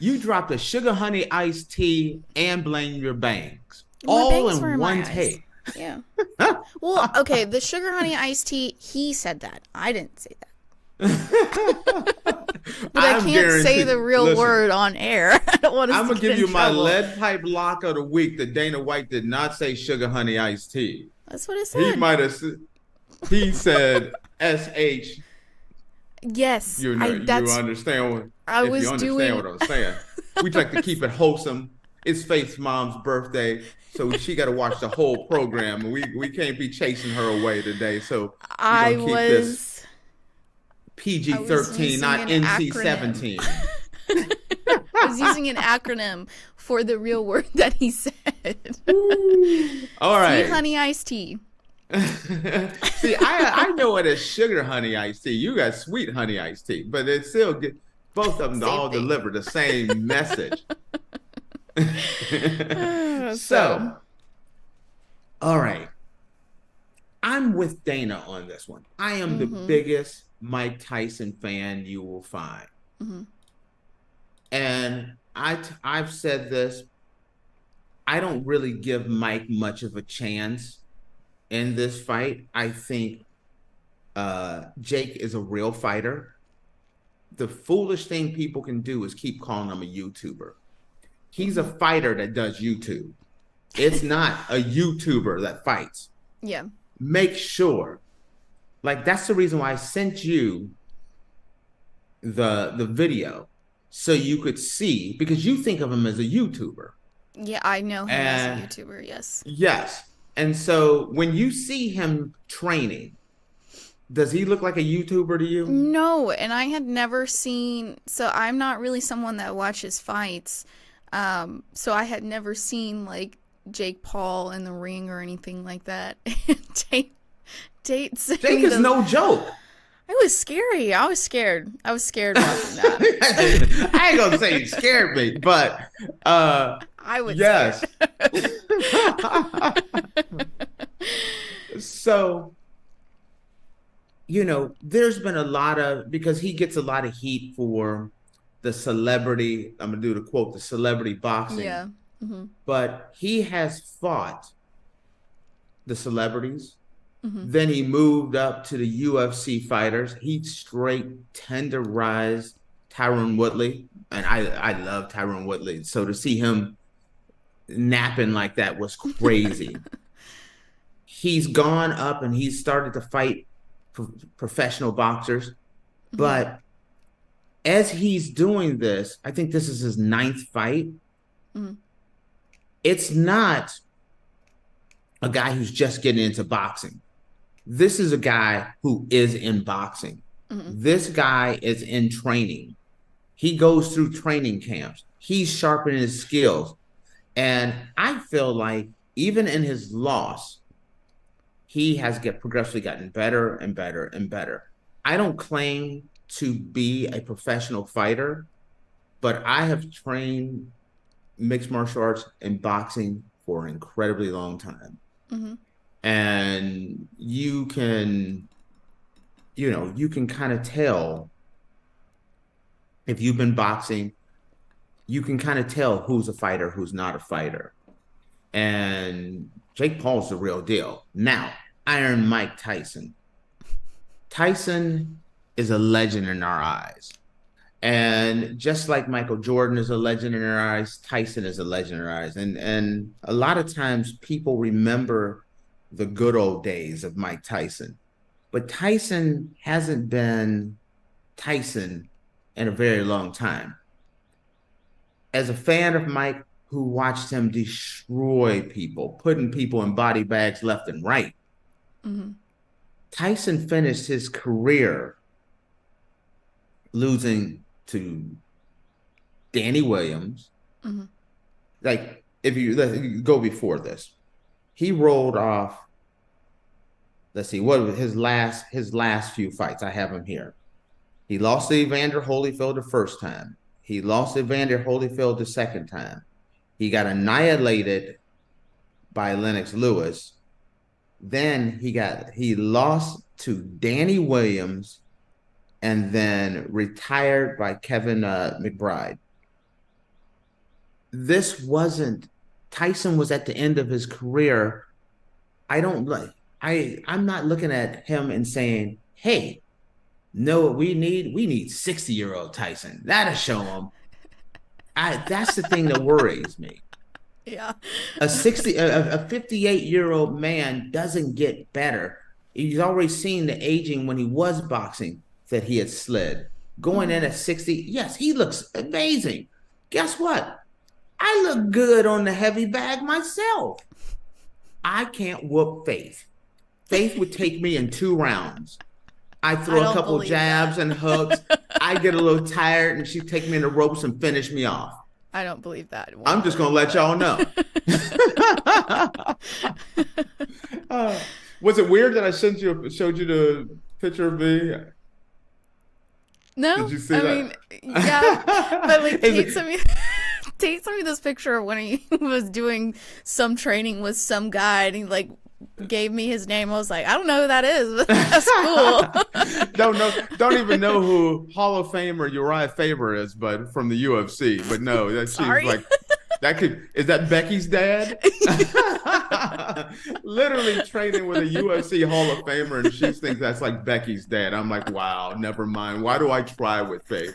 you dropped a sugar honey iced tea and blame your bangs all in one tape. Yeah. Well, okay, the sugar honey iced tea, he said that. I didn't say that. But I can't say the real word on air. I don't want to. I'm gonna give you my lead pipe lock of the week that Dana White did not say sugar honey iced tea. That's what it said. He might have. He said SH. Yes, you understand what I'm saying. We like to keep it wholesome. It's Faith's mom's birthday, so she got to watch the whole program. We can't be chasing her away today. So I was this PG-13, not NC-17. I was using an acronym for the real word that he said. All right. Sweet honey iced tea. See, I know it as sugar honey iced tea. You got sweet honey iced tea, but it still both of them all deliver the same message. So, all right. I'm with Dana on this one. I am the biggest Mike Tyson fan you will find. And I've said this. I don't really give Mike much of a chance in this fight. I think Jake is a real fighter. The foolish thing people can do is keep calling him a YouTuber. He's a fighter that does YouTube. It's not a YouTuber that fights. Yeah. Make sure. Like, that's the reason why I sent you the video, so you could see, because you think of him as a YouTuber. Yeah, I know him as a YouTuber, yes. Yes. And so when you see him training, does he look like a YouTuber to you? No, and I had never seen, so I'm not really someone that watches fights. So I had never seen like Jake Paul in the ring or anything like that. Jake is no joke. It was scary. I was scared. I was scared watching that. I ain't gonna say you scared me, but I was. Yes. So, there's been a lot of, because he gets a lot of heat for the celebrity, I'm going to do the quote, the celebrity boxing. Yeah. Mm-hmm. But he has fought the celebrities. Mm-hmm. Then he moved up to the UFC fighters. He straight tenderized Tyron Woodley. And I love Tyron Woodley. So to see him napping like that was crazy. He's gone up and he's started to fight professional boxers. Mm-hmm. But as he's doing this, I think this is his 9th fight. Mm-hmm. It's not a guy who's just getting into boxing. This is a guy who is in boxing. Mm-hmm. This guy is in training. He goes through training camps. He's sharpening his skills. And I feel like even in his loss, he has progressively gotten better and better and better. I don't claim to be a professional fighter, but I have trained mixed martial arts and boxing for an incredibly long time. Mm-hmm. And you can kind of tell if you've been boxing, you can kind of tell who's a fighter, who's not a fighter. And Jake Paul's the real deal. Now, Iron Mike Tyson. Tyson is a legend in our eyes. And just like Michael Jordan is a legend in our eyes, Tyson is a legend in our eyes. And a lot of times people remember the good old days of Mike Tyson. But Tyson hasn't been Tyson in a very long time. As a fan of Mike, who watched him destroy people, putting people in body bags left and right, mm-hmm. Tyson finished his career losing to Danny Williams. Mm-hmm. Like, if you go before this, he rolled off, let's see, what was his last few fights? I have him here. He lost to Evander Holyfield the first time. He lost to Evander Holyfield the second time. He got annihilated by Lennox Lewis. Then he lost to Danny Williams and then retired by Kevin McBride. Tyson was at the end of his career. I'm not looking at him and saying, hey, no, we need 60-year-old Tyson. That'll show him. That's the thing that worries me. Yeah. A 58-year-old man doesn't get better. He's already seen the aging when he was boxing that he had slid. Going in at 60, yes, he looks amazing. Guess what? I look good on the heavy bag myself. I can't whoop Faith. Faith would take me in 2 rounds. I throw a couple jabs and hooks. I get a little tired and she'd take me in the ropes and finish me off. I don't believe that. I'm just going to let y'all know. Was it weird that I showed you the picture of me? No. Did you see that? I mean, yeah. But like Tate sent me this picture of when he was doing some training with some guy and he like gave me his name. I was like, I don't know who that is, but that's cool. Don't even know who Hall of Famer Uriah Faber is, but from the UFC. But no, she's like, is that Becky's dad? Literally training with a UFC Hall of Famer, and she thinks that's like Becky's dad. I'm like, wow, never mind. Why do I try with Faith?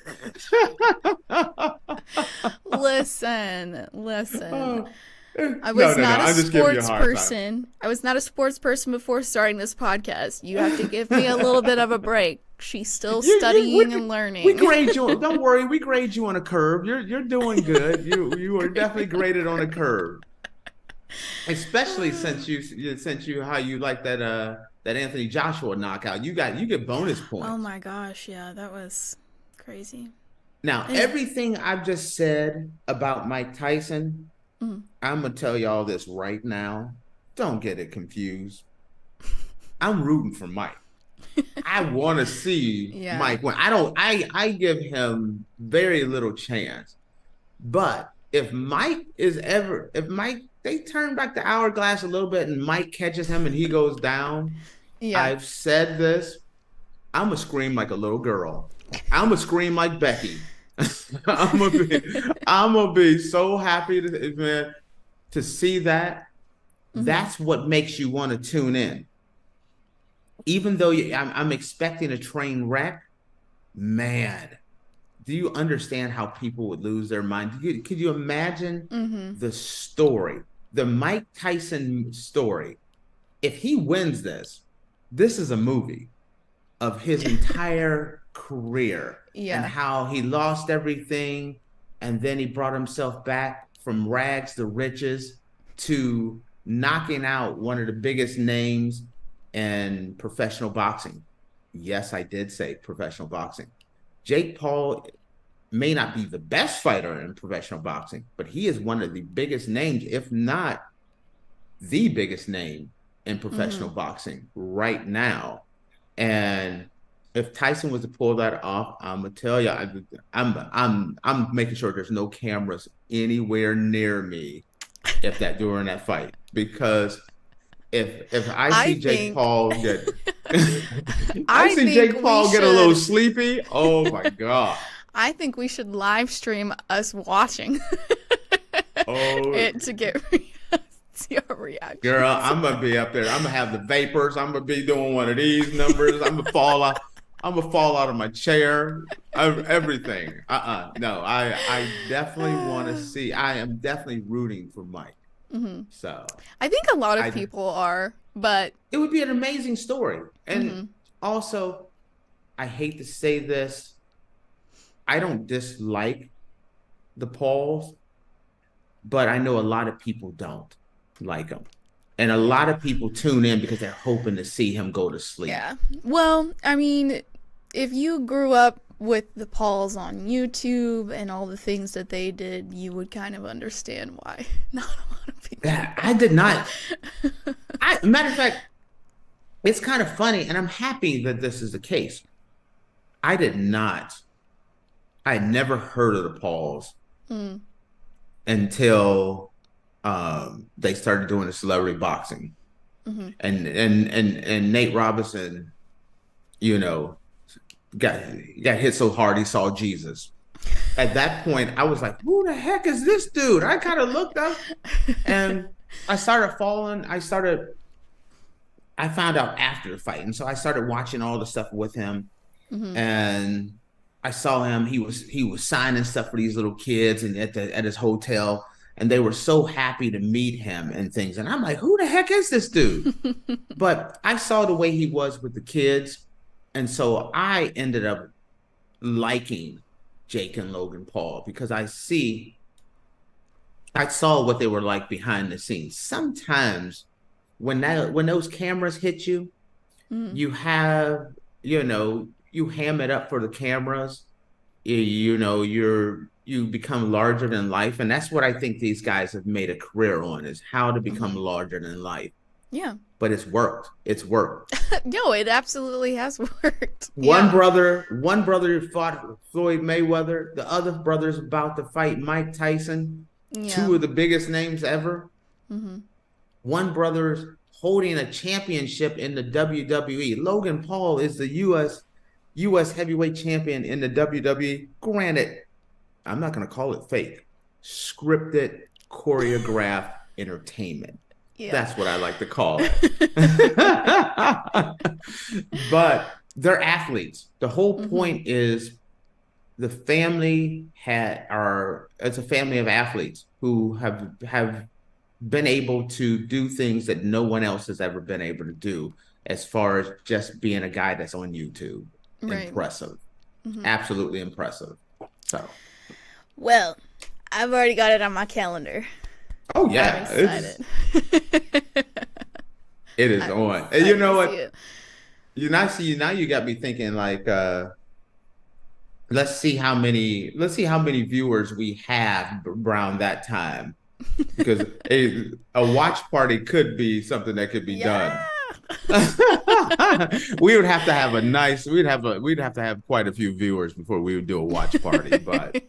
Listen. I was not a sports person. I was not a sports person before starting this podcast. You have to give me a little bit of a break. She's still studying and learning. We grade you. Don't worry. We grade you on a curve. You're doing good. You are definitely graded on a curve. Especially since you how you like that Anthony Joshua knockout. You get bonus points. Oh my gosh, yeah, that was crazy. Now, everything I've just said about Mike Tyson, I'm going to tell y'all this right now. Don't get it confused. I'm rooting for Mike. I want to see Mike win. I give him very little chance. But if Mike they turn back the hourglass a little bit and Mike catches him and he goes down. Yeah. I've said this. I'm going to scream like a little girl. I'm going to scream like Becky. I'm gonna be so happy to see that. Mm-hmm. That's what makes you want to tune in. Even though I'm expecting a train wreck, man, do you understand how people would lose their mind? Could you imagine the story, the Mike Tyson story? If he wins this is a movie of his entire career and how he lost everything and then he brought himself back from rags to riches to knocking out one of the biggest names in professional boxing. Yes, I did say professional boxing. Jake Paul may not be the best fighter in professional boxing, but he is one of the biggest names, if not the biggest name in professional boxing right now. And if Tyson was to pull that off, I'm gonna tell you, I'm making sure there's no cameras anywhere near me during that fight, because if I see Jake Paul get get a little sleepy, oh my God. I think we should live stream us watching it to get your reaction. Girl, I'm gonna be up there. I'm gonna have the vapors. I'm gonna be doing one of these numbers. I'm gonna fall out of my chair. Everything. No, I definitely want to see. I am definitely rooting for Mike. So I think a lot of people are, but it would be an amazing story. And also, I hate to say this, I don't dislike the Pauls, but I know a lot of people don't like him. And a lot of people tune in because they're hoping to see him go to sleep. Yeah. Well, I mean, if you grew up with the Pauls on YouTube and all the things that they did, you would kind of understand why not a lot of people. Yeah, I did not. Matter of fact, it's kind of funny, and I'm happy that this is the case. I had never heard of the Pauls until they started doing the celebrity boxing. And Nate Robinson, got hit so hard he saw Jesus. At that point, I was like, who the heck is this dude? I kind of looked up and I started following. I found out after the fight. And so I started watching all the stuff with him. And I saw him. He was signing stuff for these little kids and at his hotel. And they were so happy to meet him and things. And I'm like, who the heck is this dude? But I saw the way he was with the kids. And so I ended up liking Jake and Logan Paul because I saw what they were like behind the scenes. Sometimes when those cameras hit you, you have, you ham it up for the cameras. You become larger than life. And that's what I think these guys have made a career on, is how to become larger than life. Yeah. But it's worked. No, it absolutely has worked. One brother fought Floyd Mayweather. The other brother's about to fight Mike Tyson. Yeah. Two of the biggest names ever. One brother's holding a championship in the WWE. Logan Paul is the U.S. heavyweight champion in the WWE. Granted, I'm not going to call it fake. Scripted, choreographed entertainment. Yeah. That's what I like to call it. But they're athletes. The whole point is the family it's a family of athletes who have been able to do things that no one else has ever been able to do, as far as just being a guy that's on YouTube. Right. Impressive. Absolutely impressive. So, well, I've already got it on my calendar. Oh yeah, I'm excited. It is on. And you know what? Now you got me thinking, like, let's see how many viewers we have around that time, because a watch party could be something that could be done. We would have to have we'd have to have quite a few viewers before we would do a watch party, but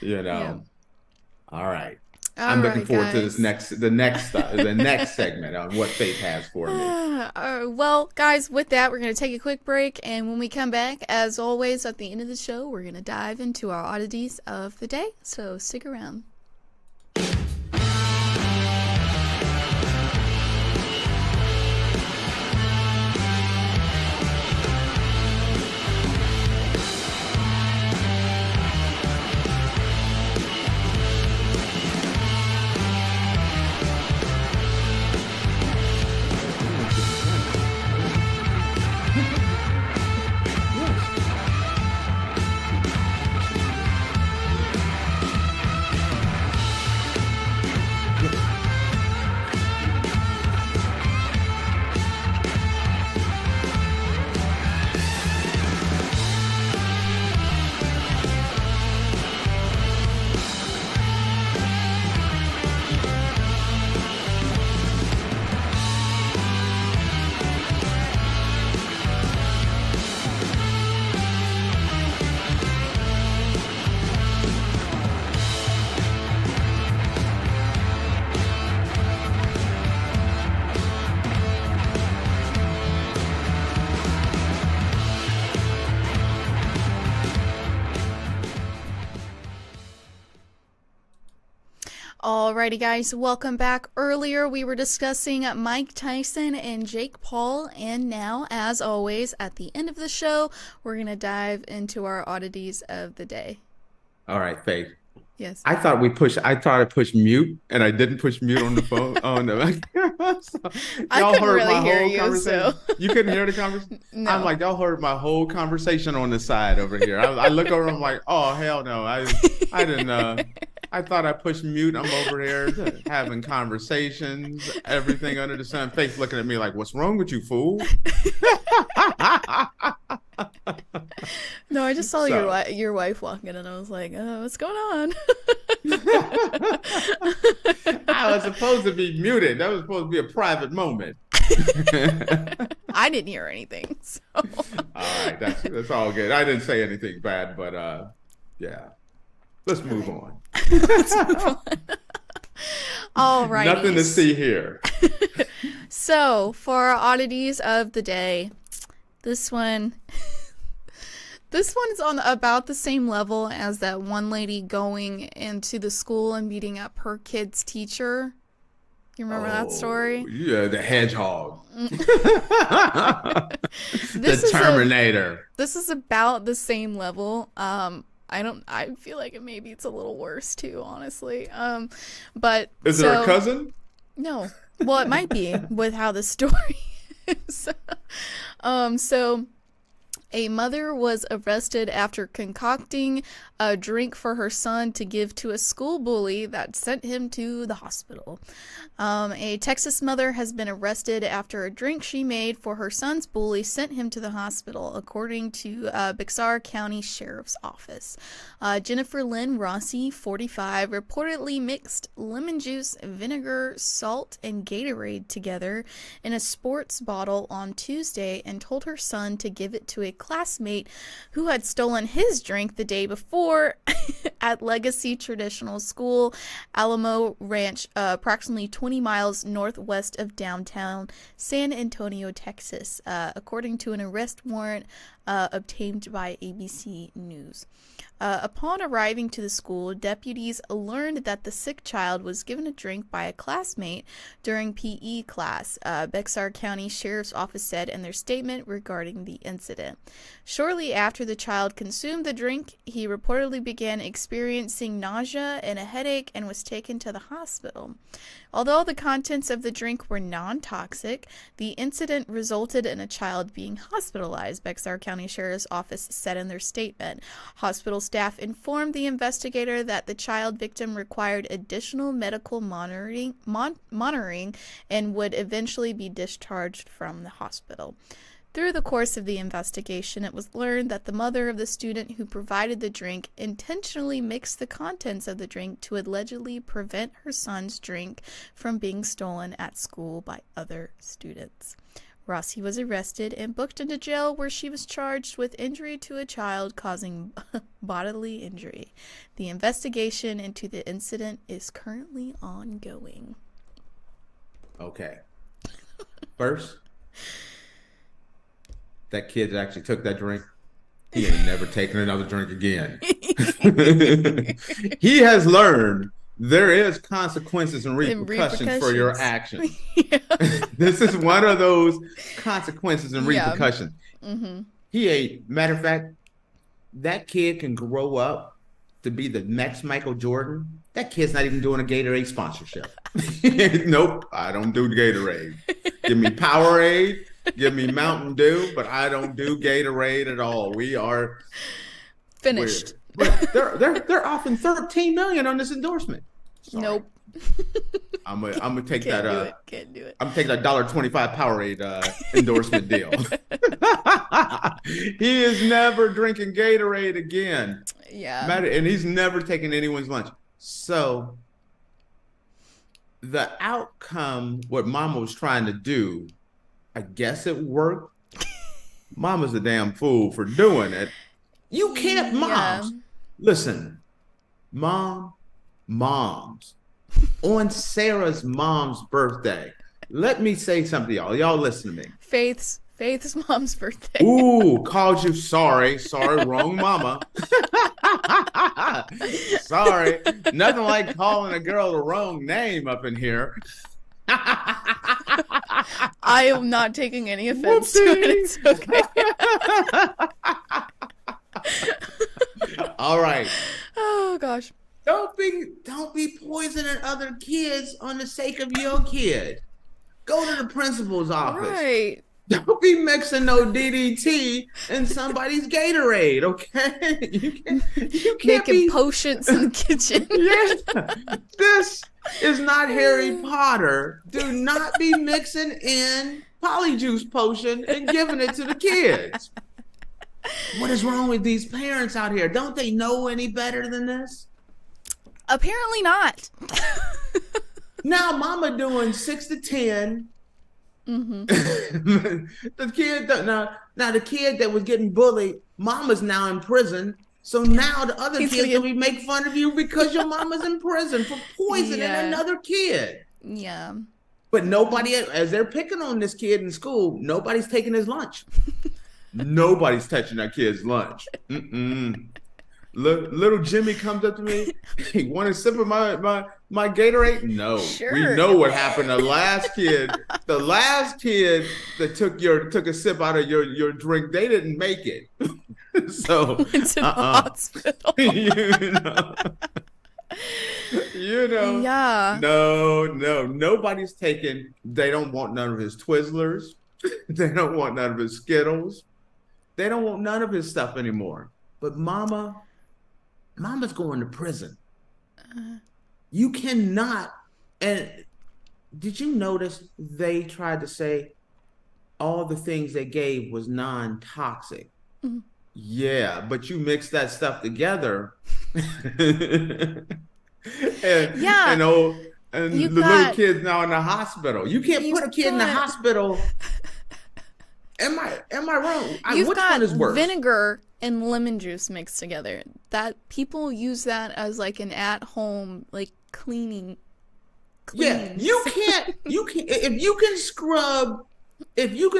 Yeah. All right. I'm looking forward to guys. the next segment on what Faith has for me. Well, guys, with that, we're going to take a quick break. And when we come back, as always, at the end of the show, we're going to dive into our oddities of the day. So stick around. Alrighty, guys, welcome back. Earlier, we were discussing Mike Tyson and Jake Paul, and now, as always, at the end of the show, we're going to dive into our oddities of the day. All right, Faith. Yes. I thought I pushed mute, and I didn't push mute on the phone. I couldn't really hear you, so. You couldn't hear the conversation? No. I'm like, y'all heard my whole conversation on the side over here. I look over, I'm like, oh, hell no. I didn't, I thought I pushed mute. I'm over here having conversations, everything under the sun. Faith looking at me like, what's wrong with you, fool? No, I just saw your wife walking in, and I was like, oh, what's going on? I was supposed to be muted. That was supposed to be a private moment. I didn't hear anything. So. All right, that's all good. I didn't say anything bad, but yeah. Let's move on. All right. Nothing to see here. So, for our oddities of the day, this one is on about the same level as that one lady going into the school and beating up her kid's teacher. You remember that story? Yeah, the hedgehog. The Terminator. This is about the same level. I feel like maybe it's a little worse too, honestly. But is there a cousin? No. Well, it might be with how the story is. So a mother was arrested after concocting a drink for her son to give to a school bully that sent him to the hospital. A Texas mother has been arrested after a drink she made for her son's bully sent him to the hospital, according to Bexar County Sheriff's Office. Jennifer Lynn Rossi, 45, reportedly mixed lemon juice, vinegar, salt, and Gatorade together in a sports bottle on Tuesday and told her son to give it to a classmate who had stolen his drink the day before at Legacy Traditional School, Alamo Ranch, approximately 20 miles northwest of downtown San Antonio, Texas, according to an arrest warrant obtained by ABC News. Upon arriving to the school, deputies learned that the sick child was given a drink by a classmate during PE class, Bexar County Sheriff's Office said in their statement regarding the incident. Shortly after the child consumed the drink, he reportedly began experiencing nausea and a headache and was taken to the hospital. Although the contents of the drink were non-toxic, the incident resulted in a child being hospitalized, Bexar County Sheriff's Office said in their statement. Hospital staff informed the investigator that the child victim required additional medical monitoring and would eventually be discharged from the hospital. Through the course of the investigation, it was learned that the mother of the student who provided the drink intentionally mixed the contents of the drink to allegedly prevent her son's drink from being stolen at school by other students. Rossi was arrested and booked into jail where she was charged with injury to a child causing bodily injury. The investigation into the incident is currently ongoing. Okay. First, that kid that actually took that drink, he ain't never taken another drink again. He has learned there is consequences and repercussions for your actions. Yeah. This is one of those consequences and repercussions. Yeah. Mm-hmm. Matter of fact, that kid can grow up to be the next Michael Jordan. That kid's not even doing a Gatorade sponsorship. Nope, I don't do Gatorade. Give me Powerade, give me Mountain Dew, but I don't do Gatorade at all. We are finished. They're offering $13 million on this endorsement. Sorry. Nope. I'm gonna take Can't do it. I'm taking that $1.25 Powerade endorsement deal. He is never drinking Gatorade again. Yeah. And he's never taken anyone's lunch. So the outcome, what Mama was trying to do, I guess it worked. Mama's a damn fool for doing it. You can't, moms. Listen, moms, on Sarah's mom's birthday. Let me say something to y'all. Y'all listen to me. Faith's mom's birthday. Ooh, called you sorry, wrong mama. Sorry. Nothing like calling a girl the wrong name up in here. I am not taking any offense to it. It's okay. All right. Oh gosh. Don't be poisoning other kids on the sake of your kid. Go to the principal's office. Right. Don't be mixing no DDT in somebody's Gatorade, okay? You can't making potions in the kitchen. Yeah. This is not Harry Potter. Do not be mixing in Polyjuice potion and giving it to the kids. What is wrong with these parents out here? Don't they know any better than this? Apparently not. Now mama doing 6 to 10. Mm-hmm. The kid now the kid that was getting bullied, mama's now in prison. So now the other kids will make fun of you because your mama's in prison for poisoning another kid. Yeah. But nobody, as they're picking on this kid in school, nobody's taking his lunch. Nobody's touching that kid's lunch. Little Jimmy comes up to me. He want a sip of my Gatorade? No. Sure. We know what happened. The last kid that took a sip out of your drink, they didn't make it. So went to the hospital. You know. Yeah. No. Nobody's taking. They don't want none of his Twizzlers. They don't want none of his Skittles. They don't want none of his stuff anymore. But Mama's going to prison. You cannot. And did you notice they tried to say all the things they gave was non-toxic? Mm-hmm. Yeah, but you mix that stuff together. And the little kid's now in the hospital. You can't put a kid in the hospital. Am I wrong? Which one is worse? Vinegar and lemon juice mixed together. That people use that as like an at-home like cleaning. Yeah, you can't. If you can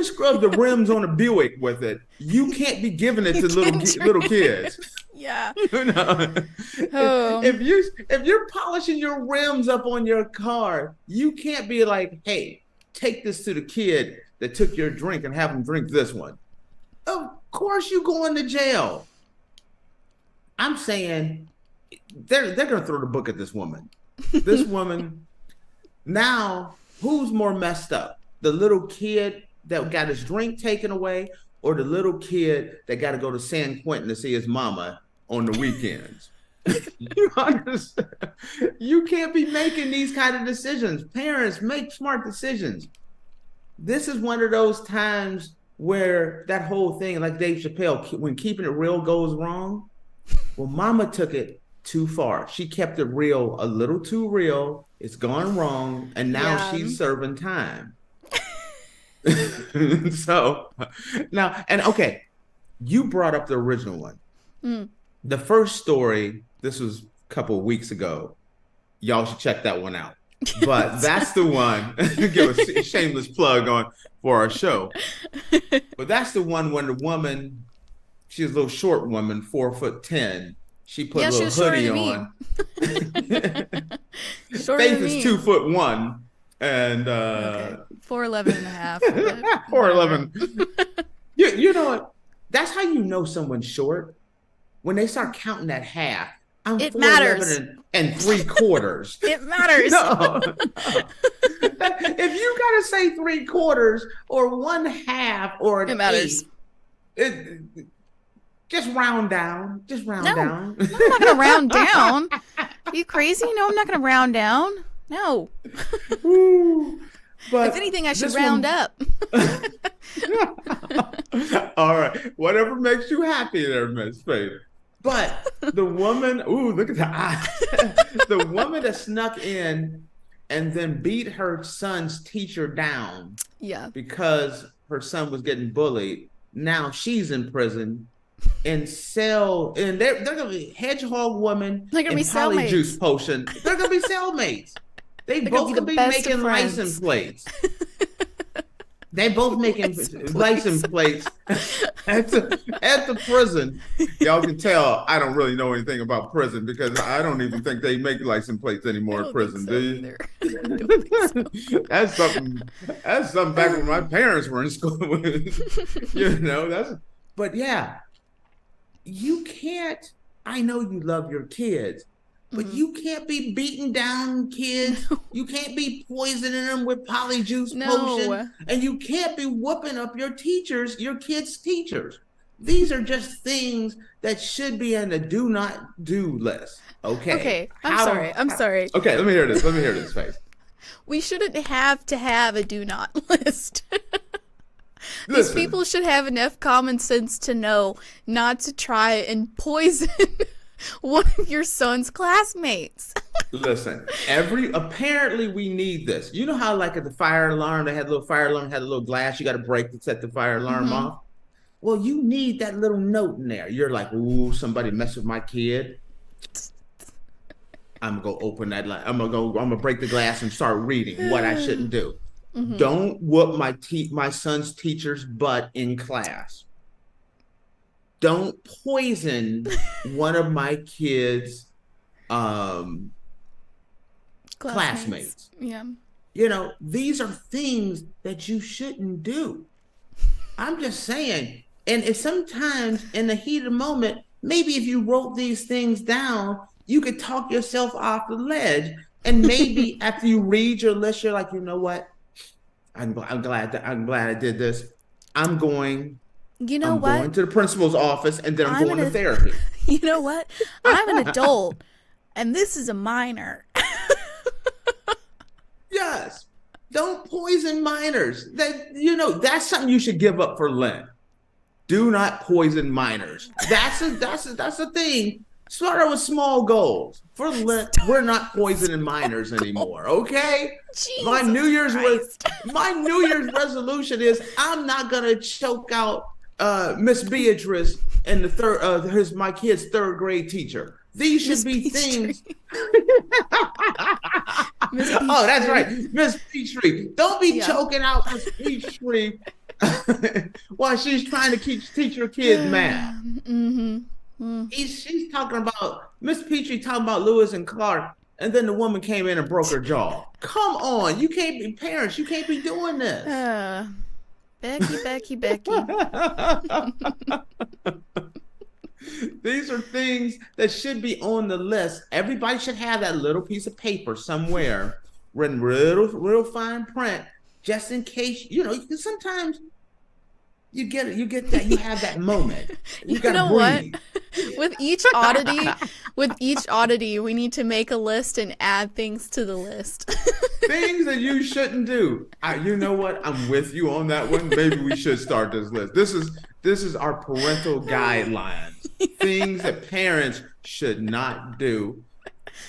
scrub the rims on a Buick with it, you can't be giving it to little kids. Yeah. You know. Oh. If you're polishing your rims up on your car, you can't be like, hey, take this to the kid that took your drink and have him drink this one. Of course you going to jail. I'm saying they're gonna throw the book at this woman. This woman, now who's more messed up? The little kid that got his drink taken away, or the little kid that got to go to San Quentin to see his mama on the weekends? You understand? You can't be making these kind of decisions. Parents, make smart decisions. This is one of those times where that whole thing, like Dave Chappelle, when keeping it real goes wrong. Well, mama took it too far. She kept it real, a little too real. It's gone wrong. And now she's serving time. So now, and okay, you brought up the original one. The first story, this was a couple of weeks ago. Y'all should check that one out. But that's the one. Give a shameless plug on for our show. But that's the one when the woman, she's a little short woman, 4'10". She put a little hoodie on. Faith is 2'1", and 4'11" and a half. 4'11". You know what? That's how you know someone's short. When they start counting that half. I'm it matters. 4'11" and 3/4. It matters. No. If you gotta say 3/4 or 1/2 or an it matters. Just round down. Just round down. I'm not gonna round down. Are you crazy? No, I'm not gonna round down. No. But if anything, I should round up. All right. Whatever makes you happy there, Miss Faith. But the woman, look at the eyes. The woman that snuck in and then beat her son's teacher down. Yeah. Because her son was getting bullied. Now she's in prison. And they're gonna be hedgehog woman. They're gonna be cellmates. Juice potion. They're gonna be cellmates. They're both gonna be making license plates. They both making license plates at the prison. Y'all can tell I don't really know anything about prison because I don't even think they make license plates anymore at prison, do you? That's something back when my parents were in school. But yeah, you can't. I know you love your kids, but you can't be beating down kids. No. You can't be poisoning them with polyjuice potion. And you can't be whooping up your kids' teachers. These are just things that should be on the do not do list. Okay. Okay. I'm sorry. Okay, let me hear this, Faith. We shouldn't have to have a do not list. These people should have enough common sense to know not to try and poison one of your son's classmates. Listen, apparently we need this. You know how like at the fire alarm, they had a little fire alarm, had a little glass, you got to break to set the fire alarm off. Well, you need that little note in there. You're like, ooh, somebody messed with my kid. I'm gonna go open that. I'm gonna break the glass and start reading what I shouldn't do. Don't whoop my son's teacher's butt in class. Don't poison one of my kids' classmates. Yeah. These are things that you shouldn't do. I'm just saying. And if sometimes in the heat of the moment, maybe if you wrote these things down, you could talk yourself off the ledge. And maybe after you read your list, you're like, you know what? I'm glad I did this. I'm going to the principal's office, and then I'm going to therapy. You know what? I'm an adult, and this is a minor. Yes. Don't poison minors. That's something you should give up for Lent. Do not poison minors. That's a thing. Start with small goals. For Lent, we're not poisoning minors anymore, okay? My New Year's resolution is I'm not gonna choke out Miss Beatrice and my kid's third grade teacher. These should be things. Oh, that's right, Miss Peachtree. Don't be choking out Miss Peachtree while she's trying to teach your kids math. She's talking about Miss Petrie talking about Lewis and Clark, and then the woman came in and broke her jaw. Come on, you can't be parents. You can't be doing this. Becky. These are things that should be on the list. Everybody should have that little piece of paper somewhere, written real fine print, just in case. Because sometimes. You get that. You have that moment. You know breathe. What? With each oddity, we need to make a list and add things to the list. Things that you shouldn't do. You know what? I'm with you on that one. Maybe we should start this list. This is our parental guidelines. Things that parents should not do.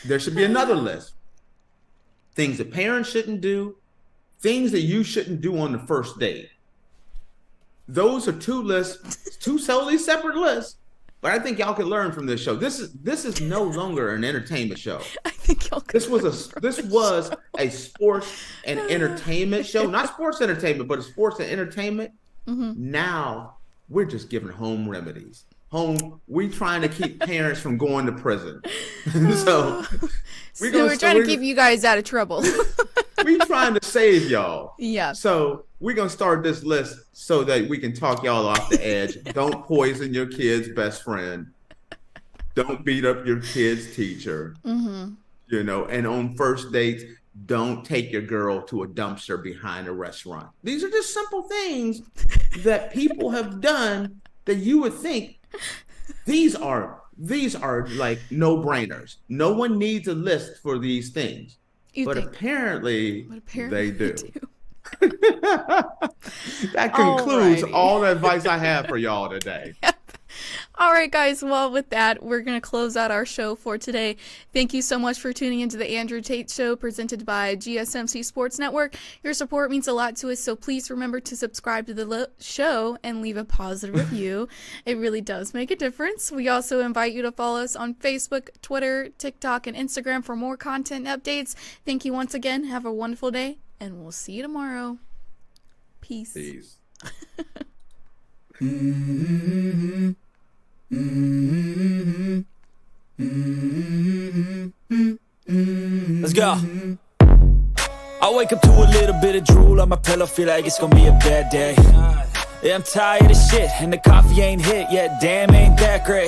There should be another list. Things that parents shouldn't do. things that you shouldn't do on the first date. Those are two lists, two totally separate lists. But I think y'all can learn from this show. This is no longer an entertainment show. I think y'all can This was a sports and entertainment show. Not sports entertainment, but a sports and entertainment. Now we're just giving home remedies. We trying to keep parents from going to prison. So we're trying to keep you guys out of trouble. we trying to save y'all. Yeah. So we're going to start this list so that we can talk y'all off the edge. Don't poison your kid's best friend. Don't beat up your kid's teacher. You know, and on first dates, don't take your girl to a dumpster behind a restaurant. These are just simple things that people have done that you would think these are like no-brainers. No one needs a list for these things. But apparently they do. That concludes all the advice I have for y'all today. All right, guys. Well, with that, we're going to close out our show for today. Thank you so much for tuning into the Andrew Tate Show presented by GSMC Sports Network. Your support means a lot to us, so please remember to subscribe to the show and leave a positive review. It really does make a difference. We also invite you to follow us on Facebook, Twitter, TikTok, and Instagram for more content and updates. Thank you once again. Have a wonderful day, and we'll see you tomorrow. Peace. Let's go. I wake up to a little bit of drool on my pillow, feel like it's gonna be a bad day. Yeah, I'm tired of shit, and the coffee ain't hit yet, damn, ain't that great.